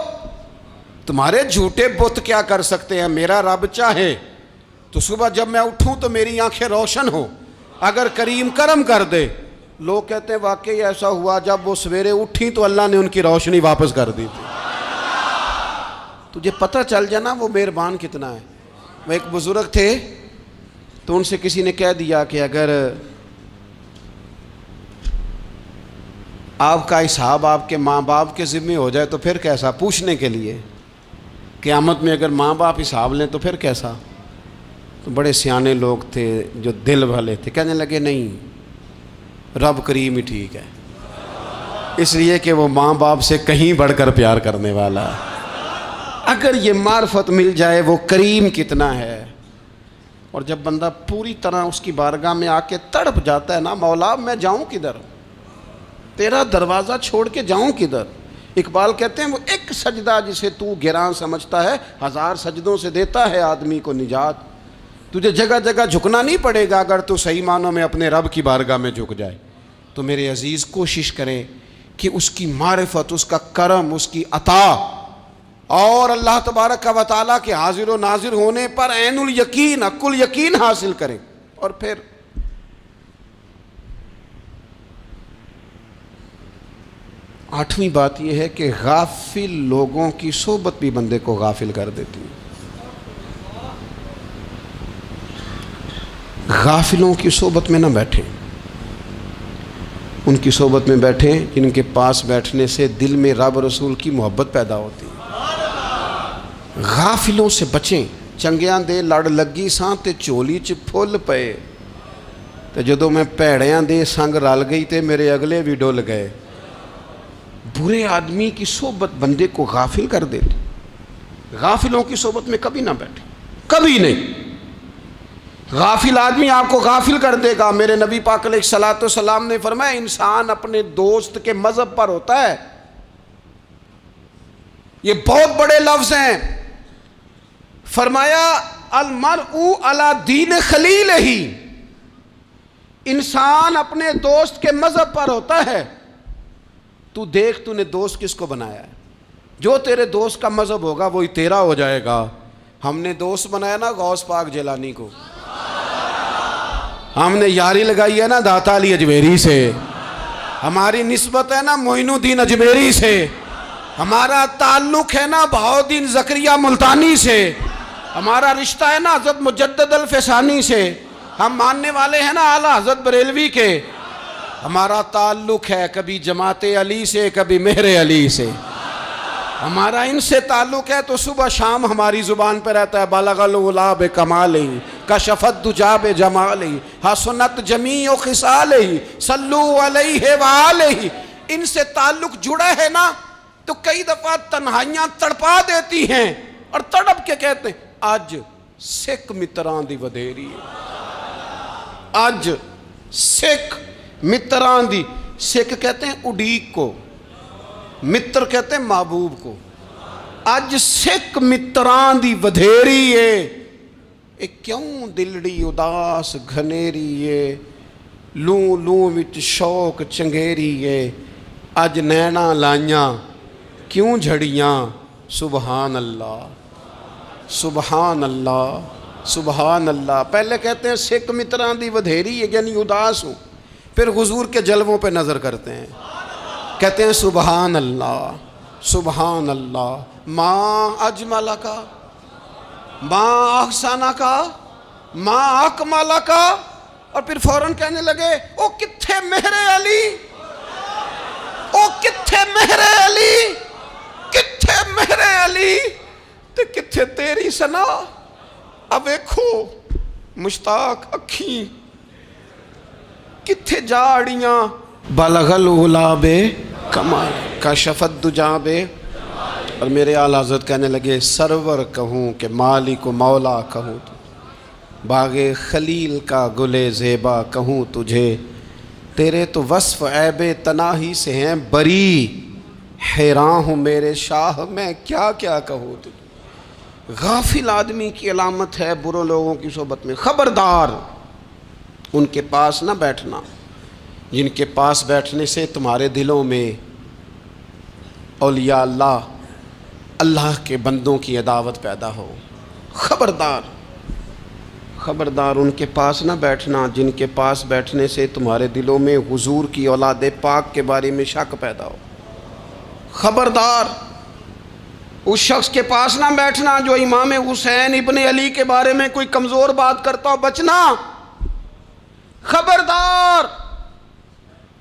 تمہارے جھوٹے بت کیا کر سکتے ہیں، میرا رب چاہے تو صبح جب میں اٹھوں تو میری آنکھیں روشن ہو، اگر کریم کرم کر دے۔ لوگ کہتے ہیں واقعی ایسا ہوا، جب وہ سویرے اٹھی تو اللہ نے ان کی روشنی واپس کر دی تھی۔ تجھے پتہ چل جانا وہ مہربان کتنا ہے۔ وہ ایک بزرگ تھے تو ان سے کسی نے کہہ دیا کہ اگر آپ کا حساب آپ کے ماں باپ کے ذمہ ہو جائے تو پھر کیسا، پوچھنے کے لیے قیامت میں اگر ماں باپ حساب لیں تو پھر کیسا۔ تو بڑے سیانے لوگ تھے جو دل والے تھے، کہنے لگے نہیں، رب کریم ہی ٹھیک ہے، اس لیے کہ وہ ماں باپ سے کہیں بڑھ کر پیار کرنے والا ہے۔ اگر یہ معرفت مل جائے وہ کریم کتنا ہے۔ اور جب بندہ پوری طرح اس کی بارگاہ میں آ کے تڑپ جاتا ہے نا، مولا میں جاؤں کدھر، تیرا دروازہ چھوڑ کے جاؤں کدھر۔ اقبال کہتے ہیں وہ ایک سجدہ جسے تو گراں سمجھتا ہے، 1000 سجدوں سے دیتا ہے آدمی کو نجات۔ تجھے جگہ جگہ جھکنا نہیں پڑے گا اگر تو صحیح معنوں میں اپنے رب کی بارگاہ میں جھک جائے۔ تو میرے عزیز کوشش کریں کہ اس کی معرفت، اس کا کرم، اس کی عطا اور اللہ تبارک و تعالیٰ کے حاضر و ناظر ہونے پر عین الیقین، حق الیقین حاصل کریں۔ اور پھر آٹھویں بات یہ ہے کہ غافل لوگوں کی صحبت بھی بندے کو غافل کر دیتی ہے۔ غافلوں کی صحبت میں نہ بیٹھیں، ان کی صحبت میں بیٹھیں جن کے پاس بیٹھنے سے دل میں رب رسول کی محبت پیدا ہوتی ہے۔ غافلوں سے بچیں۔ چنگیاں دے لڑ لگی ساں تے چولی چ پھل پئے، تے جدوں میں پیڑیاں دے سنگ رل گئی تے میرے اگلے بھی ڈول گئے۔ برے آدمی کی صحبت بندے کو غافل کر دیتی۔ غافلوں کی صحبت میں کبھی نہ بیٹھیں، کبھی نہیں۔ غافل آدمی آپ کو غافل کر دے گا۔ میرے نبی پاک علیہ الصلوۃ والسلام نے فرمایا انسان اپنے دوست کے مذہب پر ہوتا ہے۔ یہ بہت بڑے لفظ ہیں۔ فرمایا المرء علی دین خلیلہ، انسان اپنے دوست کے مذہب پر ہوتا ہے۔ تو دیکھ تو نے دوست کس کو بنایا ہے، جو تیرے دوست کا مذہب ہوگا وہی تیرا ہو جائے گا۔ ہم نے دوست بنایا نا غوث پاک جیلانی کو، ہم نے یاری لگائی ہے نا داتا علی اجمیری سے، ہماری نسبت ہے نا معین الدین اجمیری سے، ہمارا تعلق ہے نا بہاؤالدین زکریا ملتانی سے، ہمارا رشتہ ہے نا حضرت مجدد الفسانی سے، ہم ماننے والے ہیں نا اعلیٰ حضرت بریلوی کے، ہمارا تعلق ہے کبھی جماعت علی سے کبھی مہر علی سے، ہمارا ان سے تعلق ہے تو صبح شام ہماری زبان پہ رہتا ہے بلغ العلا بکمالہ کشف الدجی بجمالہ حسنت جمیع خصالہ صلو علیہ وآلہ۔ ان سے تعلق جڑا ہے نا تو کئی دفعہ تنہائیاں تڑپا دیتی ہیں اور تڑپ کے کہتے ہیں اج سکھ متران دی ودھیری ہے، اج سکھ متران دی، سکھ کہتے ہیں اڈیق کو، متر کہتے ہیں محبوب کو، اج سکھ متران دی ودھیری ہے، اے کیوں دلڑی اداس گھنیری ہے، لوں لوں وچ شوق چنگیری ہے، اج نینا لائیاں کیوں جھڑیاں، سبحان اللہ سبحان اللہ سبحان اللہ۔ پہلے کہتے ہیں سکھ متران دی ودھیری ہے یعنی اداس ہوں، پھر حضور کے جلووں پہ نظر کرتے ہیں، کہتے ہیں سبحان اللہ سبحان اللہ، ماں اجمل کا ماں احسانہ کا ماں اکمل کا، اور پھر فوراً کہنے لگے او کتھے مہر علی، او کتھے مہر علی، کتھے مہر علی تے کتھے تیری سنا، اب ویکھو مشتاق اکھیں کتھے جاڑیاں، بلغ العلا بکمال کشف الدجی بے، اور میرے اعلیٰ حضرت کہنے لگے سرور کہوں کہ مالک و مولا کہوں تو، باغ خلیل کا گلے زیبا کہوں تجھے، تیرے تو وصف عیب تناہی سے ہیں بری، حیران ہوں میرے شاہ میں کیا کیا کہوں تجھے۔ غافل آدمی کی علامت ہے برے لوگوں کی صحبت میں، خبردار ان کے پاس نہ بیٹھنا جن کے پاس بیٹھنے سے تمہارے دلوں میں اولیاء اللہ اللہ کے بندوں کی عداوت پیدا ہو، خبردار خبردار ان کے پاس نہ بیٹھنا جن کے پاس بیٹھنے سے تمہارے دلوں میں حضور کی اولاد پاک کے بارے میں شک پیدا ہو، خبردار اس شخص کے پاس نہ بیٹھنا جو امام حسین ابن علی کے بارے میں کوئی کمزور بات کرتا ہو، بچنا، خبردار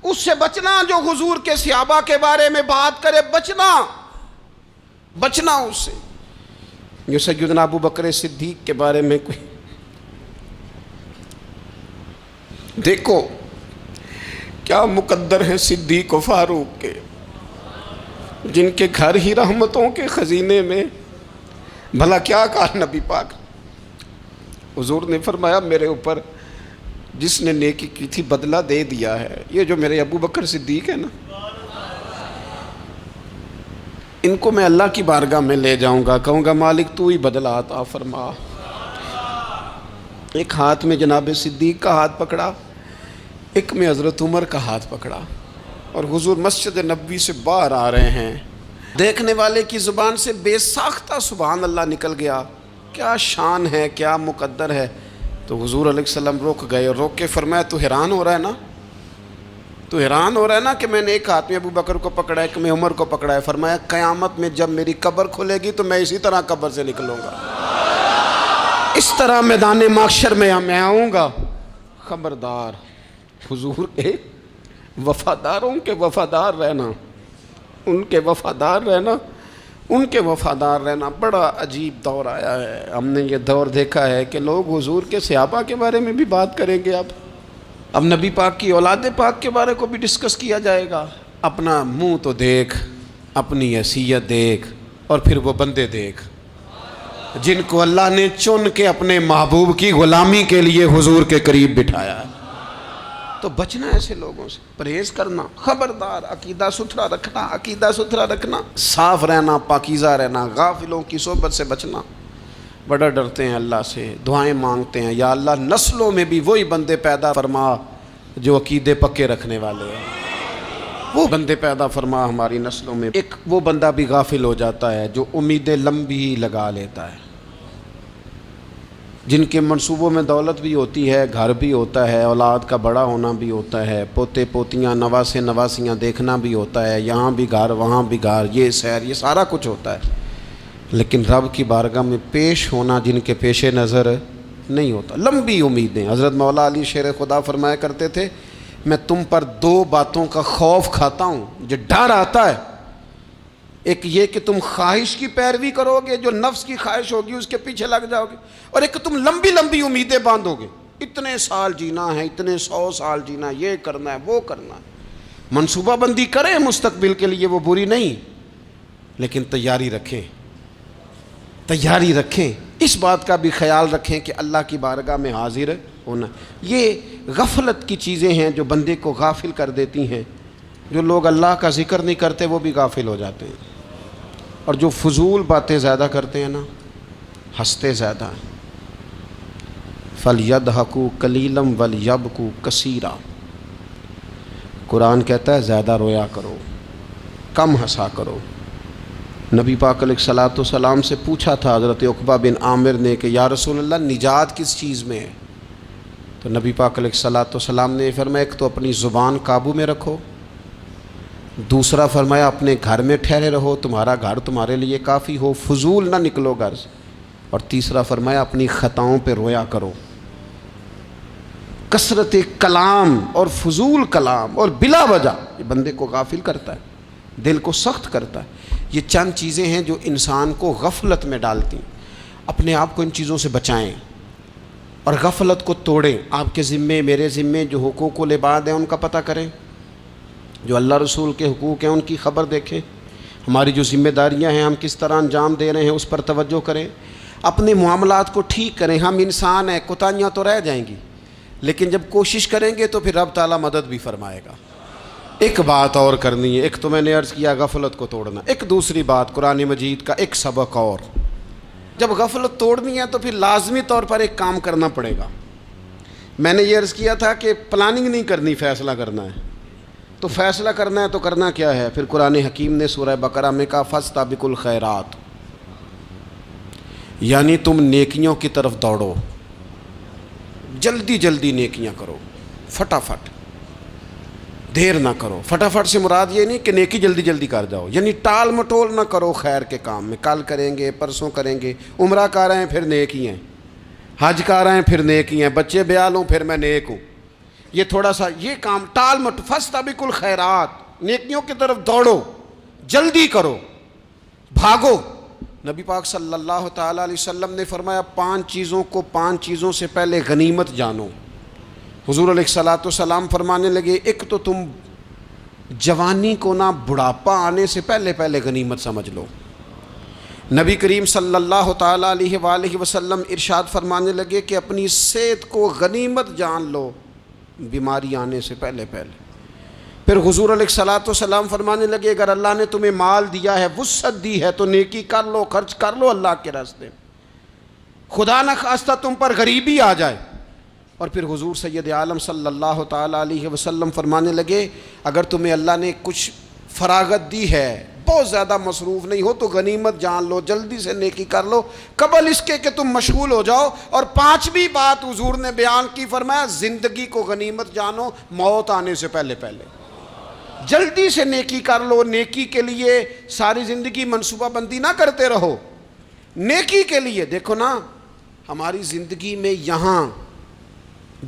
اس سے بچنا جو حضور کے صحابہ کے بارے میں بات کرے، بچنا بچنا اس سے، جو سیدنا ابو بکر صدیق کے بارے میں کوئی، دیکھو کیا مقدر ہے صدیق و فاروق کے، جن کے گھر ہی رحمتوں کے خزینے میں، بھلا کیا کہا نبی پاک، حضور نے فرمایا میرے اوپر جس نے نیکی کی تھی بدلہ دے دیا ہے، یہ جو میرے ابو بکر صدیق ہے نا، ان کو میں اللہ کی بارگاہ میں لے جاؤں گا، کہوں گا مالک تو ہی بدلہ عطا فرما۔ ایک ہاتھ میں جناب صدیق کا ہاتھ پکڑا، ایک میں حضرت عمر کا ہاتھ پکڑا، اور حضور مسجد نبوی سے باہر آ رہے ہیں، دیکھنے والے کی زبان سے بے ساختہ سبحان اللہ نکل گیا، کیا شان ہے کیا مقدر ہے، تو حضور علیہ السلام رک گئے، اور روک کے فرمایا تو حیران ہو رہا ہے نا، تو حیران ہو رہا ہے نا کہ میں نے ایک ہاتھ میں ابو بکر کو پکڑا ہے ایک میں عمر کو پکڑا ہے، فرمایا قیامت میں جب میری قبر کھلے گی تو میں اسی طرح قبر سے نکلوں گا، اس طرح میدان محشر میں آؤں گا، خبردار حضور کے وفاداروں کے وفادار رہنا، ان کے وفادار رہنا، ان کے وفادار رہنا۔ بڑا عجیب دور آیا ہے، ہم نے یہ دور دیکھا ہے کہ لوگ حضور کے صحابہ کے بارے میں بھی بات کریں گے، اب نبی پاک کی اولاد پاک کے بارے کو بھی ڈسکس کیا جائے گا۔ اپنا منہ تو دیکھ، اپنی حیثیت دیکھ، اور پھر وہ بندے دیکھ جن کو اللہ نے چن کے اپنے محبوب کی غلامی کے لیے حضور کے قریب بٹھایا ہے۔ تو بچنا ایسے لوگوں سے، پرہیز کرنا، خبردار عقیدہ ستھرا رکھنا، عقیدہ ستھرا رکھنا، صاف رہنا، پاکیزہ رہنا، غافلوں کی صحبت سے بچنا۔ بڑا ڈرتے ہیں اللہ سے، دعائیں مانگتے ہیں، یا اللہ نسلوں میں بھی وہی بندے پیدا فرما جو عقیدے پکے رکھنے والے ہیں، وہ بندے پیدا فرما ہماری نسلوں میں۔ ایک وہ بندہ بھی غافل ہو جاتا ہے جو امیدیں لمبی لگا لیتا ہے، جن کے منصوبوں میں دولت بھی ہوتی ہے، گھر بھی ہوتا ہے، اولاد کا بڑا ہونا بھی ہوتا ہے، پوتے پوتیاں نواسے نواسیاں دیکھنا بھی ہوتا ہے، یہاں بھی گھر وہاں بھی گھر، یہ سیر، یہ سارا کچھ ہوتا ہے، لیکن رب کی بارگاہ میں پیش ہونا جن کے پیش نظر نہیں ہوتا۔ لمبی امیدیں۔ حضرت مولا علی شیر خدا فرمایا کرتے تھے، میں تم پر دو باتوں کا خوف کھاتا ہوں، جو ڈر آتا ہے، ایک یہ کہ تم خواہش کی پیروی کرو گے، جو نفس کی خواہش ہوگی اس کے پیچھے لگ جاؤ گے، اور ایک تم لمبی لمبی امیدیں باندھو گے، اتنے سال جینا ہے، اتنے 100 سال جینا، یہ کرنا ہے وہ کرنا ہے۔ منصوبہ بندی کریں مستقبل کے لیے، وہ بری نہیں، لیکن تیاری رکھیں، تیاری رکھیں، اس بات کا بھی خیال رکھیں کہ اللہ کی بارگاہ میں حاضر ہونا۔ یہ غفلت کی چیزیں ہیں جو بندے کو غافل کر دیتی ہیں۔ جو لوگ اللہ کا ذکر نہیں کرتے وہ بھی غافل ہو جاتے ہیں، اور جو فضول باتیں زیادہ کرتے ہیں نا، ہنستے زیادہ ہیں۔ فَلْيَضْحَكُوا قَلِيلًا وَلْيَبْكُوا كَثِيرًا، قرآن کہتا ہے زیادہ رویا کرو، کم ہنسا کرو۔ نبی پاک علیہ الصلوۃ والسلام سے پوچھا تھا حضرت عقبہ بن عامر نے کہ یا رسول اللہ نجات کس چیز میں ہے؟ تو نبی پاک علیہ الصلوۃ والسلام نے فرمایا ایک تو اپنی زبان قابو میں رکھو، دوسرا فرمایا اپنے گھر میں ٹھہرے رہو، تمہارا گھر تمہارے لیے کافی ہو، فضول نہ نکلو گھر سے، اور تیسرا فرمایا اپنی خطاؤں پہ رویا کرو۔ کثرت کلام اور فضول کلام اور بلا وجہ یہ بندے کو غافل کرتا ہے، دل کو سخت کرتا ہے۔ یہ چند چیزیں ہیں جو انسان کو غفلت میں ڈالتی ہیں۔ اپنے آپ کو ان چیزوں سے بچائیں اور غفلت کو توڑیں۔ آپ کے ذمے، میرے ذمے جو حقوق العباد ہیں ان کا پتہ کریں، جو اللہ رسول کے حقوق ہیں ان کی خبر دیکھیں، ہماری جو ذمہ داریاں ہیں ہم کس طرح انجام دے رہے ہیں اس پر توجہ کریں، اپنے معاملات کو ٹھیک کریں۔ ہم انسان ہیں، کوتاہیاں تو رہ جائیں گی، لیکن جب کوشش کریں گے تو پھر رب تعالیٰ مدد بھی فرمائے گا۔ ایک بات اور کرنی ہے، ایک تو میں نے عرض کیا غفلت کو توڑنا، ایک دوسری بات قرآن مجید کا ایک سبق اور، جب غفلت توڑنی ہے تو پھر لازمی طور پر ایک کام کرنا پڑے گا۔ میں نے یہ عرض کیا تھا کہ پلاننگ نہیں کرنی، فیصلہ کرنا ہے۔ تو فیصلہ کرنا ہے تو کرنا کیا ہے؟ پھر قرآن حکیم نے سورہ بقرہ میں کہا فَاسْتَبِقُوا الْخَيْرَاتِ، یعنی تم نیکیوں کی طرف دوڑو، جلدی جلدی نیکیاں کرو، فٹافٹ، دیر نہ کرو۔ فٹافٹ سے مراد یہ نہیں کہ نیکی جلدی جلدی کر جاؤ، یعنی ٹال مٹول نہ کرو خیر کے کام میں، کل کریں گے پرسوں کریں گے، عمرہ کر رہے ہیں پھر نیکی ہیں، حج کر رہے ہیں پھر نیکی ہیں، بچے بیال ہوں پھر میں نیک ہوں، یہ تھوڑا سا یہ کام ٹال مٹ۔ فاستبقوا الخیرات، نیکیوں کی طرف دوڑو، جلدی کرو، بھاگو۔ نبی پاک صلی اللہ تعالیٰ علیہ وسلم نے فرمایا 5 چیزوں سے پہلے غنیمت جانو۔ حضور علیہ الصلوۃ والسلام فرمانے لگے ایک تو تم جوانی کو نہ بڑھاپا آنے سے پہلے پہلے غنیمت سمجھ لو۔ نبی کریم صلی اللہ تعالیٰ علیہ وآلہ وسلم ارشاد فرمانے لگے کہ اپنی صحت کو غنیمت جان لو بیماری آنے سے پہلے پہلے۔ پھر حضور علیہ الصلوۃ والسلام فرمانے لگے اگر اللہ نے تمہیں مال دیا ہے، وسعت دی ہے، تو نیکی کر لو، خرچ کر لو اللہ کے راستے میں، خدا نہ خواستہ تم پر غریبی آ جائے۔ اور پھر حضور سید عالم صلی اللہ تعالیٰ علیہ وسلم فرمانے لگے اگر تمہیں اللہ نے کچھ فراغت دی ہے، بہت زیادہ مصروف نہیں ہو، تو غنیمت جان لو، جلدی سے نیکی کر لو قبل اس کے کہ تم مشغول ہو جاؤ۔ اور 5ویں بات حضور نے بیان کی، فرمایا زندگی کو غنیمت جانو موت آنے سے پہلے پہلے، جلدی سے نیکی کر لو۔ نیکی کے لیے ساری زندگی منصوبہ بندی نہ کرتے رہو، نیکی کے لیے دیکھو نا، ہماری زندگی میں یہاں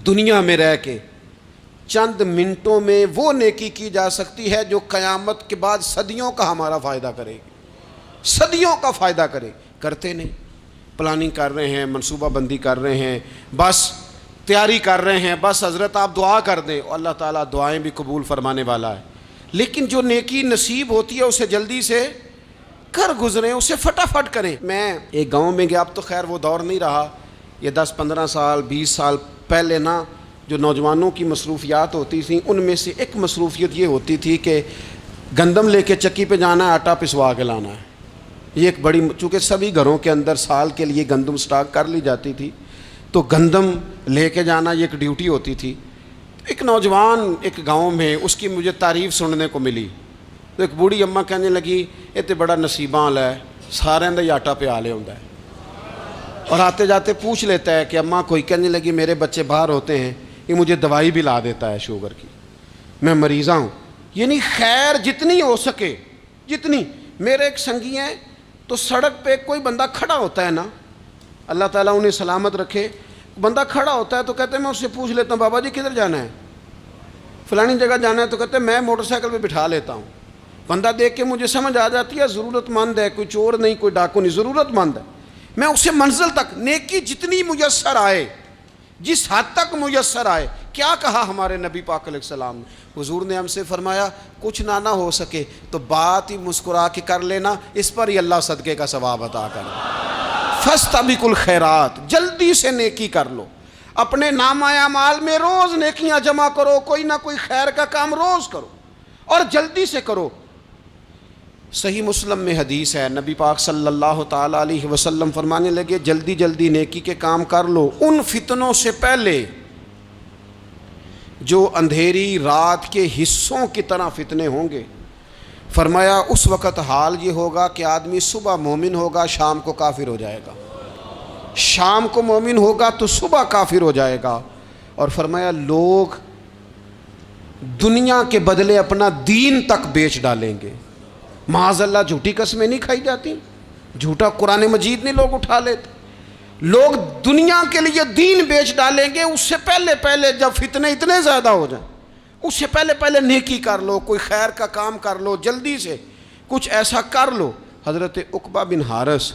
دنیا میں رہ کے چند منٹوں میں وہ نیکی کی جا سکتی ہے جو قیامت کے بعد صدیوں کا ہمارا فائدہ کرے گی، صدیوں کا فائدہ کرتے نہیں۔ پلاننگ کر رہے ہیں، منصوبہ بندی کر رہے ہیں، بس تیاری کر رہے ہیں، بس حضرت آپ دعا کر دیں، اللہ تعالیٰ دعائیں بھی قبول فرمانے والا ہے، لیکن جو نیکی نصیب ہوتی ہے اسے جلدی سے کر گزریں، اسے فٹافٹ کریں۔ میں ایک گاؤں میں گیا، اب تو خیر وہ دور نہیں رہا، یہ 10-15 سال 20 سال پہلے نا جو نوجوانوں کی مصروفیات ہوتی تھیں ان میں سے ایک مصروفیت یہ ہوتی تھی کہ گندم لے کے چکی پہ جانا ہے، آٹا پسوا کے لانا ہے۔ یہ ایک بڑی، چونکہ سبھی گھروں کے اندر سال کے لیے گندم سٹاک کر لی جاتی تھی، تو گندم لے کے جانا یہ ایک ڈیوٹی ہوتی تھی۔ ایک نوجوان ایک گاؤں میں، اس کی مجھے تعریف سننے کو ملی، تو ایک بوڑھی اماں کہنے لگی یہ تو بڑا نصیباں والا ہے، سارے دا آٹا پیا لے ہوندا ہے۔ اور آتے جاتے پوچھ لیتا ہے کہ اماں کوئی کہنے لگی میرے بچے باہر ہوتے ہیں، یہ مجھے دوائی بھی لا دیتا ہے شوگر کی، میں مریضہ ہوں. یعنی خیر جتنی ہو سکے جتنی. میرے ایک سنگی ہیں تو سڑک پہ کوئی بندہ کھڑا ہوتا ہے نا، اللہ تعالیٰ انہیں سلامت رکھے، بندہ کھڑا ہوتا ہے تو کہتے ہیں میں اس سے پوچھ لیتا ہوں بابا جی کدھر جانا ہے، فلانی جگہ جانا ہے، تو کہتے ہیں میں موٹر سائیکل پہ بٹھا لیتا ہوں. بندہ دیکھ کے مجھے سمجھ آ جاتی ہے ضرورت مند ہے، کوئی چور نہیں کوئی ڈاکو نہیں، ضرورت مند ہے. میں اسے منزل تک نیکی جتنی میسر آئے، جس حد تک میسر آئے. کیا کہا ہمارے نبی پاک علیہ السلام نے؟ حضور نے ہم سے فرمایا کچھ نہ ہو سکے تو بات ہی مسکرا کے کر لینا، اس پر ہی اللہ صدقے کا ثواب عطا کر. فاستبقوا الخیرات، جلدی سے نیکی کر لو. اپنے نامہ اعمال میں روز نیکیاں جمع کرو، کوئی نہ کوئی خیر کا کام روز کرو اور جلدی سے کرو. صحیح مسلم میں حدیث ہے، نبی پاک صلی اللہ تعالی علیہ وسلم فرمانے لگے جلدی جلدی نیکی کے کام کر لو ان فتنوں سے پہلے جو اندھیری رات کے حصوں کی طرح فتنے ہوں گے. فرمایا اس وقت حال یہ ہوگا کہ آدمی صبح مومن ہوگا شام کو کافر ہو جائے گا، شام کو مومن ہوگا تو صبح کافر ہو جائے گا. اور فرمایا لوگ دنیا کے بدلے اپنا دین تک بیچ ڈالیں گے. معاذ اللہ جھوٹی قسمیں نہیں کھائی جاتی، جھوٹا قرآن مجید نہیں لوگ اٹھا لیتے. لوگ دنیا کے لیے دین بیچ ڈالیں گے. اس سے پہلے جب فتنے اتنے زیادہ ہو جائیں اس سے پہلے نیکی کر لو، کوئی خیر کا کام کر لو، جلدی سے کچھ ایسا کر لو. حضرت عقبہ بن حارث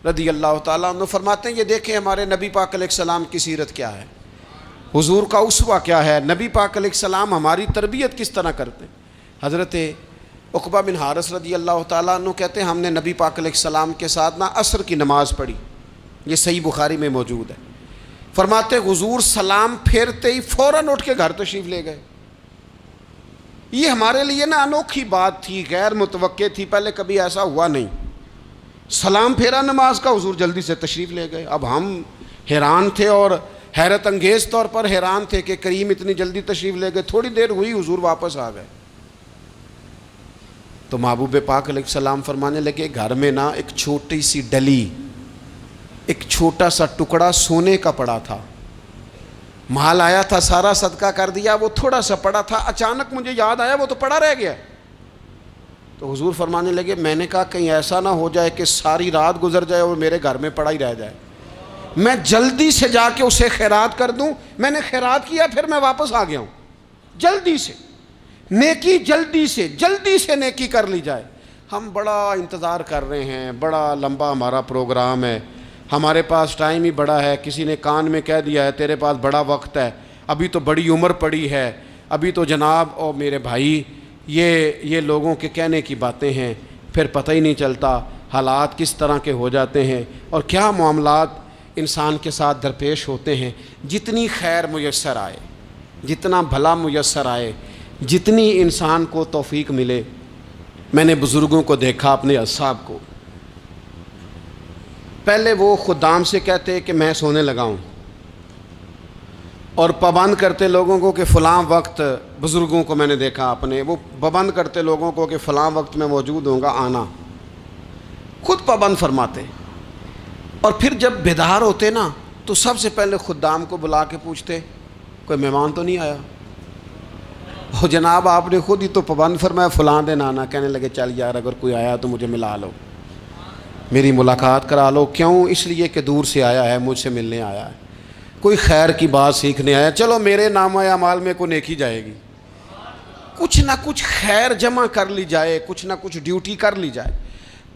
رضی اللہ تعالیٰ عنہ فرماتے ہیں یہ دیکھیں ہمارے نبی پاک علیہ السلام کی سیرت کیا ہے، حضور کا اسوہ کیا ہے، نبی پاک علیہ السلام ہماری تربیت کس طرح کرتے ہیں. حضرت عقبہ بن حارث رضی اللہ تعالیٰ عنہ کہتے ہیں ہم نے نبی پاک علیہ السلام کے ساتھ نا عصر کی نماز پڑھی، یہ صحیح بخاری میں موجود ہے. فرماتے حضور سلام پھیرتے ہی فوراً اٹھ کے گھر تشریف لے گئے. یہ ہمارے لیے نا انوکھی بات تھی، غیر متوقع تھی، پہلے کبھی ایسا ہوا نہیں. سلام پھیرا نماز کا، حضور جلدی سے تشریف لے گئے. اب ہم حیران تھے اور حیرت انگیز طور پر حیران تھے کہ کریم اتنی جلدی تشریف لے گئے. تھوڑی دیر ہوئی حضور واپس آ گئے تو محبوب پاک علیہ السلام فرمانے لگے گھر میں نا ایک چھوٹی سی ڈلی، ایک چھوٹا سا ٹکڑا سونے کا پڑا تھا، مال آیا تھا سارا صدقہ کر دیا، وہ تھوڑا سا پڑا تھا، اچانک مجھے یاد آیا وہ تو پڑا رہ گیا. تو حضور فرمانے لگے میں نے کہا کہیں ایسا نہ ہو جائے کہ ساری رات گزر جائے اور میرے گھر میں پڑا ہی رہ جائے، میں جلدی سے جا کے اسے خیرات کر دوں. میں نے خیرات کیا پھر میں واپس آ گیا ہوں. جلدی سے نیکی، جلدی سے نیکی کر لی جائے. ہم بڑا انتظار کر رہے ہیں، بڑا لمبا ہمارا پروگرام ہے، ہمارے پاس ٹائم ہی بڑا ہے. کسی نے کان میں کہہ دیا ہے تیرے پاس بڑا وقت ہے، ابھی تو بڑی عمر پڑی ہے، ابھی تو جناب او میرے بھائی یہ لوگوں کے کہنے کی باتیں ہیں. پھر پتہ ہی نہیں چلتا حالات کس طرح کے ہو جاتے ہیں اور کیا معاملات انسان کے ساتھ درپیش ہوتے ہیں. جتنی خیر میسر آئے، جتنا بھلا میسر آئے، جتنی انسان کو توفیق ملے. میں نے بزرگوں کو دیکھا، اپنے اصحاب کو، پہلے وہ خدام سے کہتے کہ میں سونے لگا ہوں اور پابند کرتے لوگوں کو کہ فلاں وقت، بزرگوں کو میں نے دیکھا اپنے، وہ پابند کرتے لوگوں کو کہ فلاں وقت میں موجود ہوں گا آنا، خود پابند فرماتے. اور پھر جب بیدار ہوتے نا تو سب سے پہلے خدام کو بلا کے پوچھتے کوئی مہمان تو نہیں آیا؟ وہ جناب آپ نے خود ہی تو پابند فرمایا فلاں دن آنا. کہنے لگے چل یار اگر کوئی آیا تو مجھے ملا لو، میری ملاقات کرا لو. کیوں؟ اس لیے کہ دور سے آیا ہے، مجھ سے ملنے آیا ہے، کوئی خیر کی بات سیکھنے آیا. چلو میرے نامہ اعمال میں کوئی نیکی جائے گی، کچھ نہ کچھ خیر جمع کر لی جائے، کچھ نہ کچھ ڈیوٹی کر لی جائے،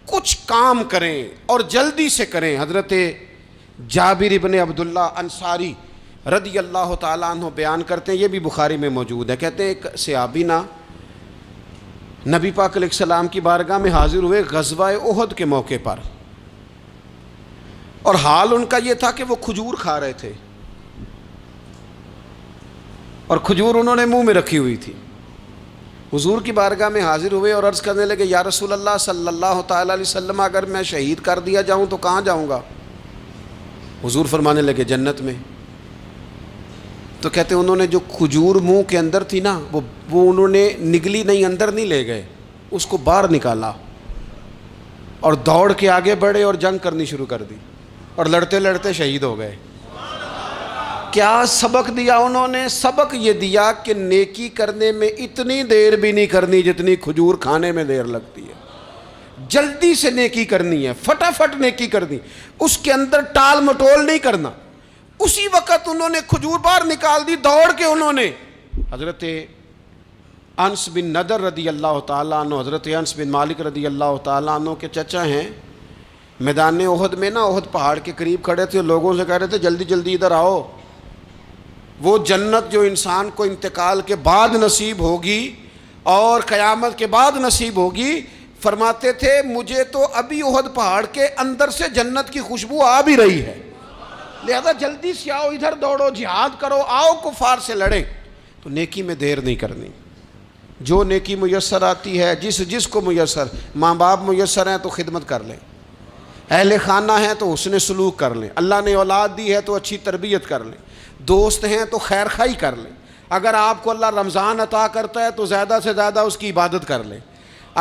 کچھ کام کریں اور جلدی سے کریں. حضرت جابر ابن عبداللہ انصاری رضی اللہ تعالیٰ عنہ بیان کرتے ہیں، یہ بھی بخاری میں موجود ہے. کہتے ہیں ایک صحابی نا نبی پاک علیہ السلام کی بارگاہ میں حاضر ہوئے غزوہ احد کے موقع پر، اور حال ان کا یہ تھا کہ وہ کھجور کھا رہے تھے اور کھجور انہوں نے منہ میں رکھی ہوئی تھی. حضور کی بارگاہ میں حاضر ہوئے اور عرض کرنے لگے یا رسول اللہ صلی اللہ تعالی علیہ وسلم اگر میں شہید کر دیا جاؤں تو کہاں جاؤں گا؟ حضور فرمانے لگے جنت میں. تو کہتے ہیں انہوں نے جو کھجور منہ کے اندر تھی نا وہ انہوں نے نگلی نہیں، اندر نہیں لے گئے، اس کو باہر نکالا اور دوڑ کے آگے بڑھے اور جنگ کرنی شروع کر دی. اور لڑتے لڑتے شہید ہو گئے۔ کیا سبق دیا انہوں نے؟ سبق یہ دیا کہ نیکی کرنے میں اتنی دیر بھی نہیں کرنی جتنی کھجور کھانے میں دیر لگتی ہے۔ جلدی سے نیکی کرنی ہے، فٹافٹ نیکی کرنی، اس کے اندر ٹال مٹول نہیں کرنا۔ اسی وقت انہوں نے کھجور باہر نکال دی، دوڑ کے انہوں نے حضرت انس بن نضر رضی اللہ تعالیٰ عنہ، حضرت انس بن مالک رضی اللہ تعالیٰ عنہ کے چچا ہیں، میدان احد میں نا، احد پہاڑ کے قریب کھڑے تھے، لوگوں سے کہہ رہے تھے جلدی جلدی ادھر آؤ، وہ جنت جو انسان کو انتقال کے بعد نصیب ہوگی اور قیامت کے بعد نصیب ہوگی، فرماتے تھے مجھے تو ابھی احد پہاڑ کے اندر سے جنت کی خوشبو آ بھی رہی ہے، لہذا جلدی سے آؤ، ادھر دوڑو، جہاد کرو، آؤ کفار سے لڑیں۔ تو نیکی میں دیر نہیں کرنی، جو نیکی میسر آتی ہے، جس کو میسر، ماں باپ میسر ہیں تو خدمت کر لیں، اہل خانہ ہیں تو حسن سلوک کر لیں، اللہ نے اولاد دی ہے تو اچھی تربیت کر لیں، دوست ہیں تو خیر خواہی کر لیں، اگر آپ کو اللہ رمضان عطا کرتا ہے تو زیادہ سے زیادہ اس کی عبادت کر لیں،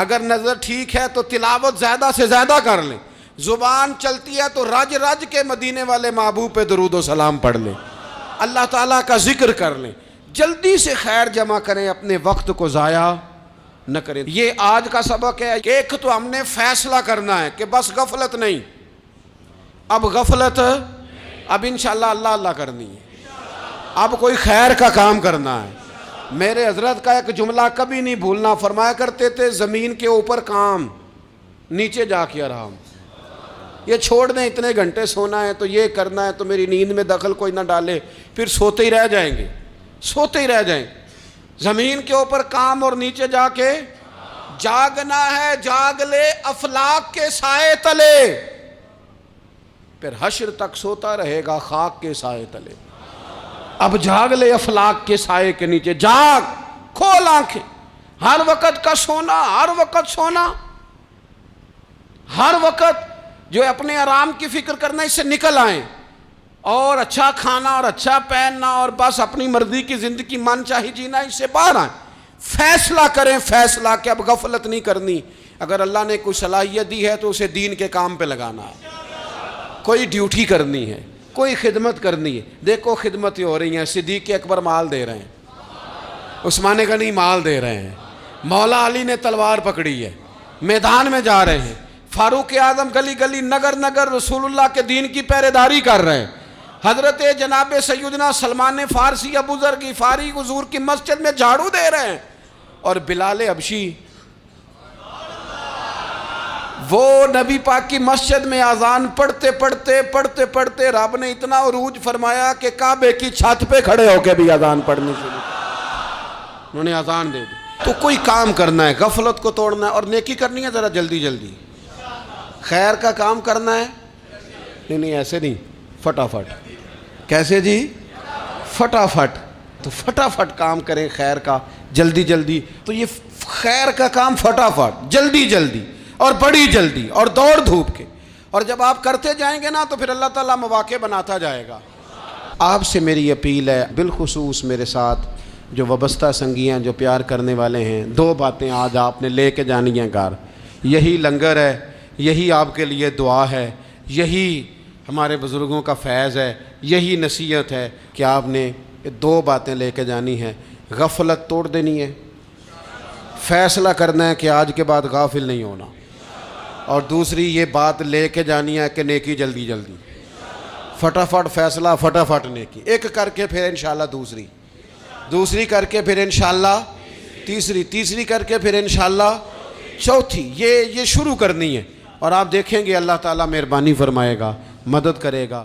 اگر نظر ٹھیک ہے تو تلاوت زیادہ سے زیادہ کر لیں، زبان چلتی ہے تو رج رج کے مدینے والے محبوب پہ درود و سلام پڑھ لیں، اللہ تعالیٰ کا ذکر کر لیں، جلدی سے خیر جمع کریں، اپنے وقت کو ضائع نہ کریں۔ یہ آج کا سبق ہے۔ ایک تو ہم نے فیصلہ کرنا ہے کہ بس غفلت نہیں، اب غفلت، اب انشاءاللہ اللہ اللہ کرنی ہے، اب کوئی خیر کا کام کرنا ہے۔ میرے حضرت کا ایک جملہ کبھی نہیں بھولنا، فرمایا کرتے تھے زمین کے اوپر کام، نیچے جا کے آرام۔ یہ چھوڑ دیں، اتنے گھنٹے سونا ہے تو یہ کرنا ہے تو میری نیند میں دخل کوئی نہ ڈالے، پھر سوتے ہی رہ جائیں گے، سوتے ہی رہ جائیں۔ زمین کے اوپر کام اور نیچے جا کے جاگنا ہے، جاگ لے افلاک کے سائے تلے، پھر حشر تک سوتا رہے گا خاک کے سائے تلے۔ اب جاگ لے افلاک کے سائے کے نیچے، جاگ، کھول آنکھیں، ہر وقت کا سونا، ہر وقت سونا، ہر وقت جو اپنے آرام کی فکر کرنا، اس سے نکل آئیں اور اچھا کھانا اور اچھا پہننا اور بس اپنی مرضی کی زندگی من چاہی جینا، اس سے باہر آئیں۔ فیصلہ کریں، فیصلہ کہ اب غفلت نہیں کرنی، اگر اللہ نے کوئی صلاحیت دی ہے تو اسے دین کے کام پہ لگانا ہے، کوئی ڈیوٹی کرنی ہے، کوئی خدمت کرنی ہے۔ دیکھو خدمتیں ہو رہی ہیں، صدیق اکبر مال دے رہے ہیں، عثمان غنی مال دے رہے ہیں، مولا علی نے تلوار پکڑی ہے، میدان میں جا رہے ہیں، فاروق اعظم گلی گلی نگر نگر رسول اللہ کے دین کی پہرے داری کر رہے ہیں، حضرت جناب سیدنا سلمان فارسی ابو ذر غفاری حضور کی مسجد میں جھاڑو دے رہے ہیں، اور بلال حبشی وہ نبی پاک کی مسجد میں اذان پڑھتے پڑھتے رب نے اتنا عروج فرمایا کہ کعبے کی چھت پہ کھڑے ہو کے بھی اذان پڑھنی شروع، انہوں نے اذان دے دی۔ تو کوئی کام کرنا ہے، غفلت کو توڑنا ہے اور نیکی کرنی ہے، ذرا جلدی جلدی خیر کا کام کرنا ہے، نہیں ایسے نہیں، فٹافٹ۔ کیسے جی؟ فٹافٹ۔ تو فٹافٹ کام کریں خیر کا، جلدی جلدی۔ تو یہ خیر کا کام فٹافٹ، جلدی جلدی اور بڑی جلدی اور دوڑ دھوپ کے، اور جب آپ کرتے جائیں گے نا تو پھر اللہ تعالیٰ مواقع بناتا جائے گا۔ آپ سے میری اپیل ہے، بالخصوص میرے ساتھ جو وابستہ سنگی ہیں، جو پیار کرنے والے ہیں، دو باتیں آج آپ نے لے کے جانی ہیں گھر۔ یہی لنگر ہے، یہی آپ کے لیے دعا ہے، یہی ہمارے بزرگوں کا فیض ہے، یہی نصیحت ہے کہ آپ نے یہ دو باتیں لے کے جانی ہیں۔ غفلت توڑ دینی ہے، فیصلہ کرنا ہے کہ آج کے بعد غافل نہیں ہونا، اور دوسری یہ بات لے کے جانی ہے کہ نیکی جلدی جلدی، فٹافٹ فیصلہ، فٹافٹ نیکی، ایک کر کے پھر انشاءاللہ دوسری کر کے پھر انشاءاللہ تیسری کر کے پھر انشاءاللہ چوتھی، یہ شروع کرنی ہے، اور آپ دیکھیں گے اللہ تعالیٰ مہربانی فرمائے گا، مدد کرے گا۔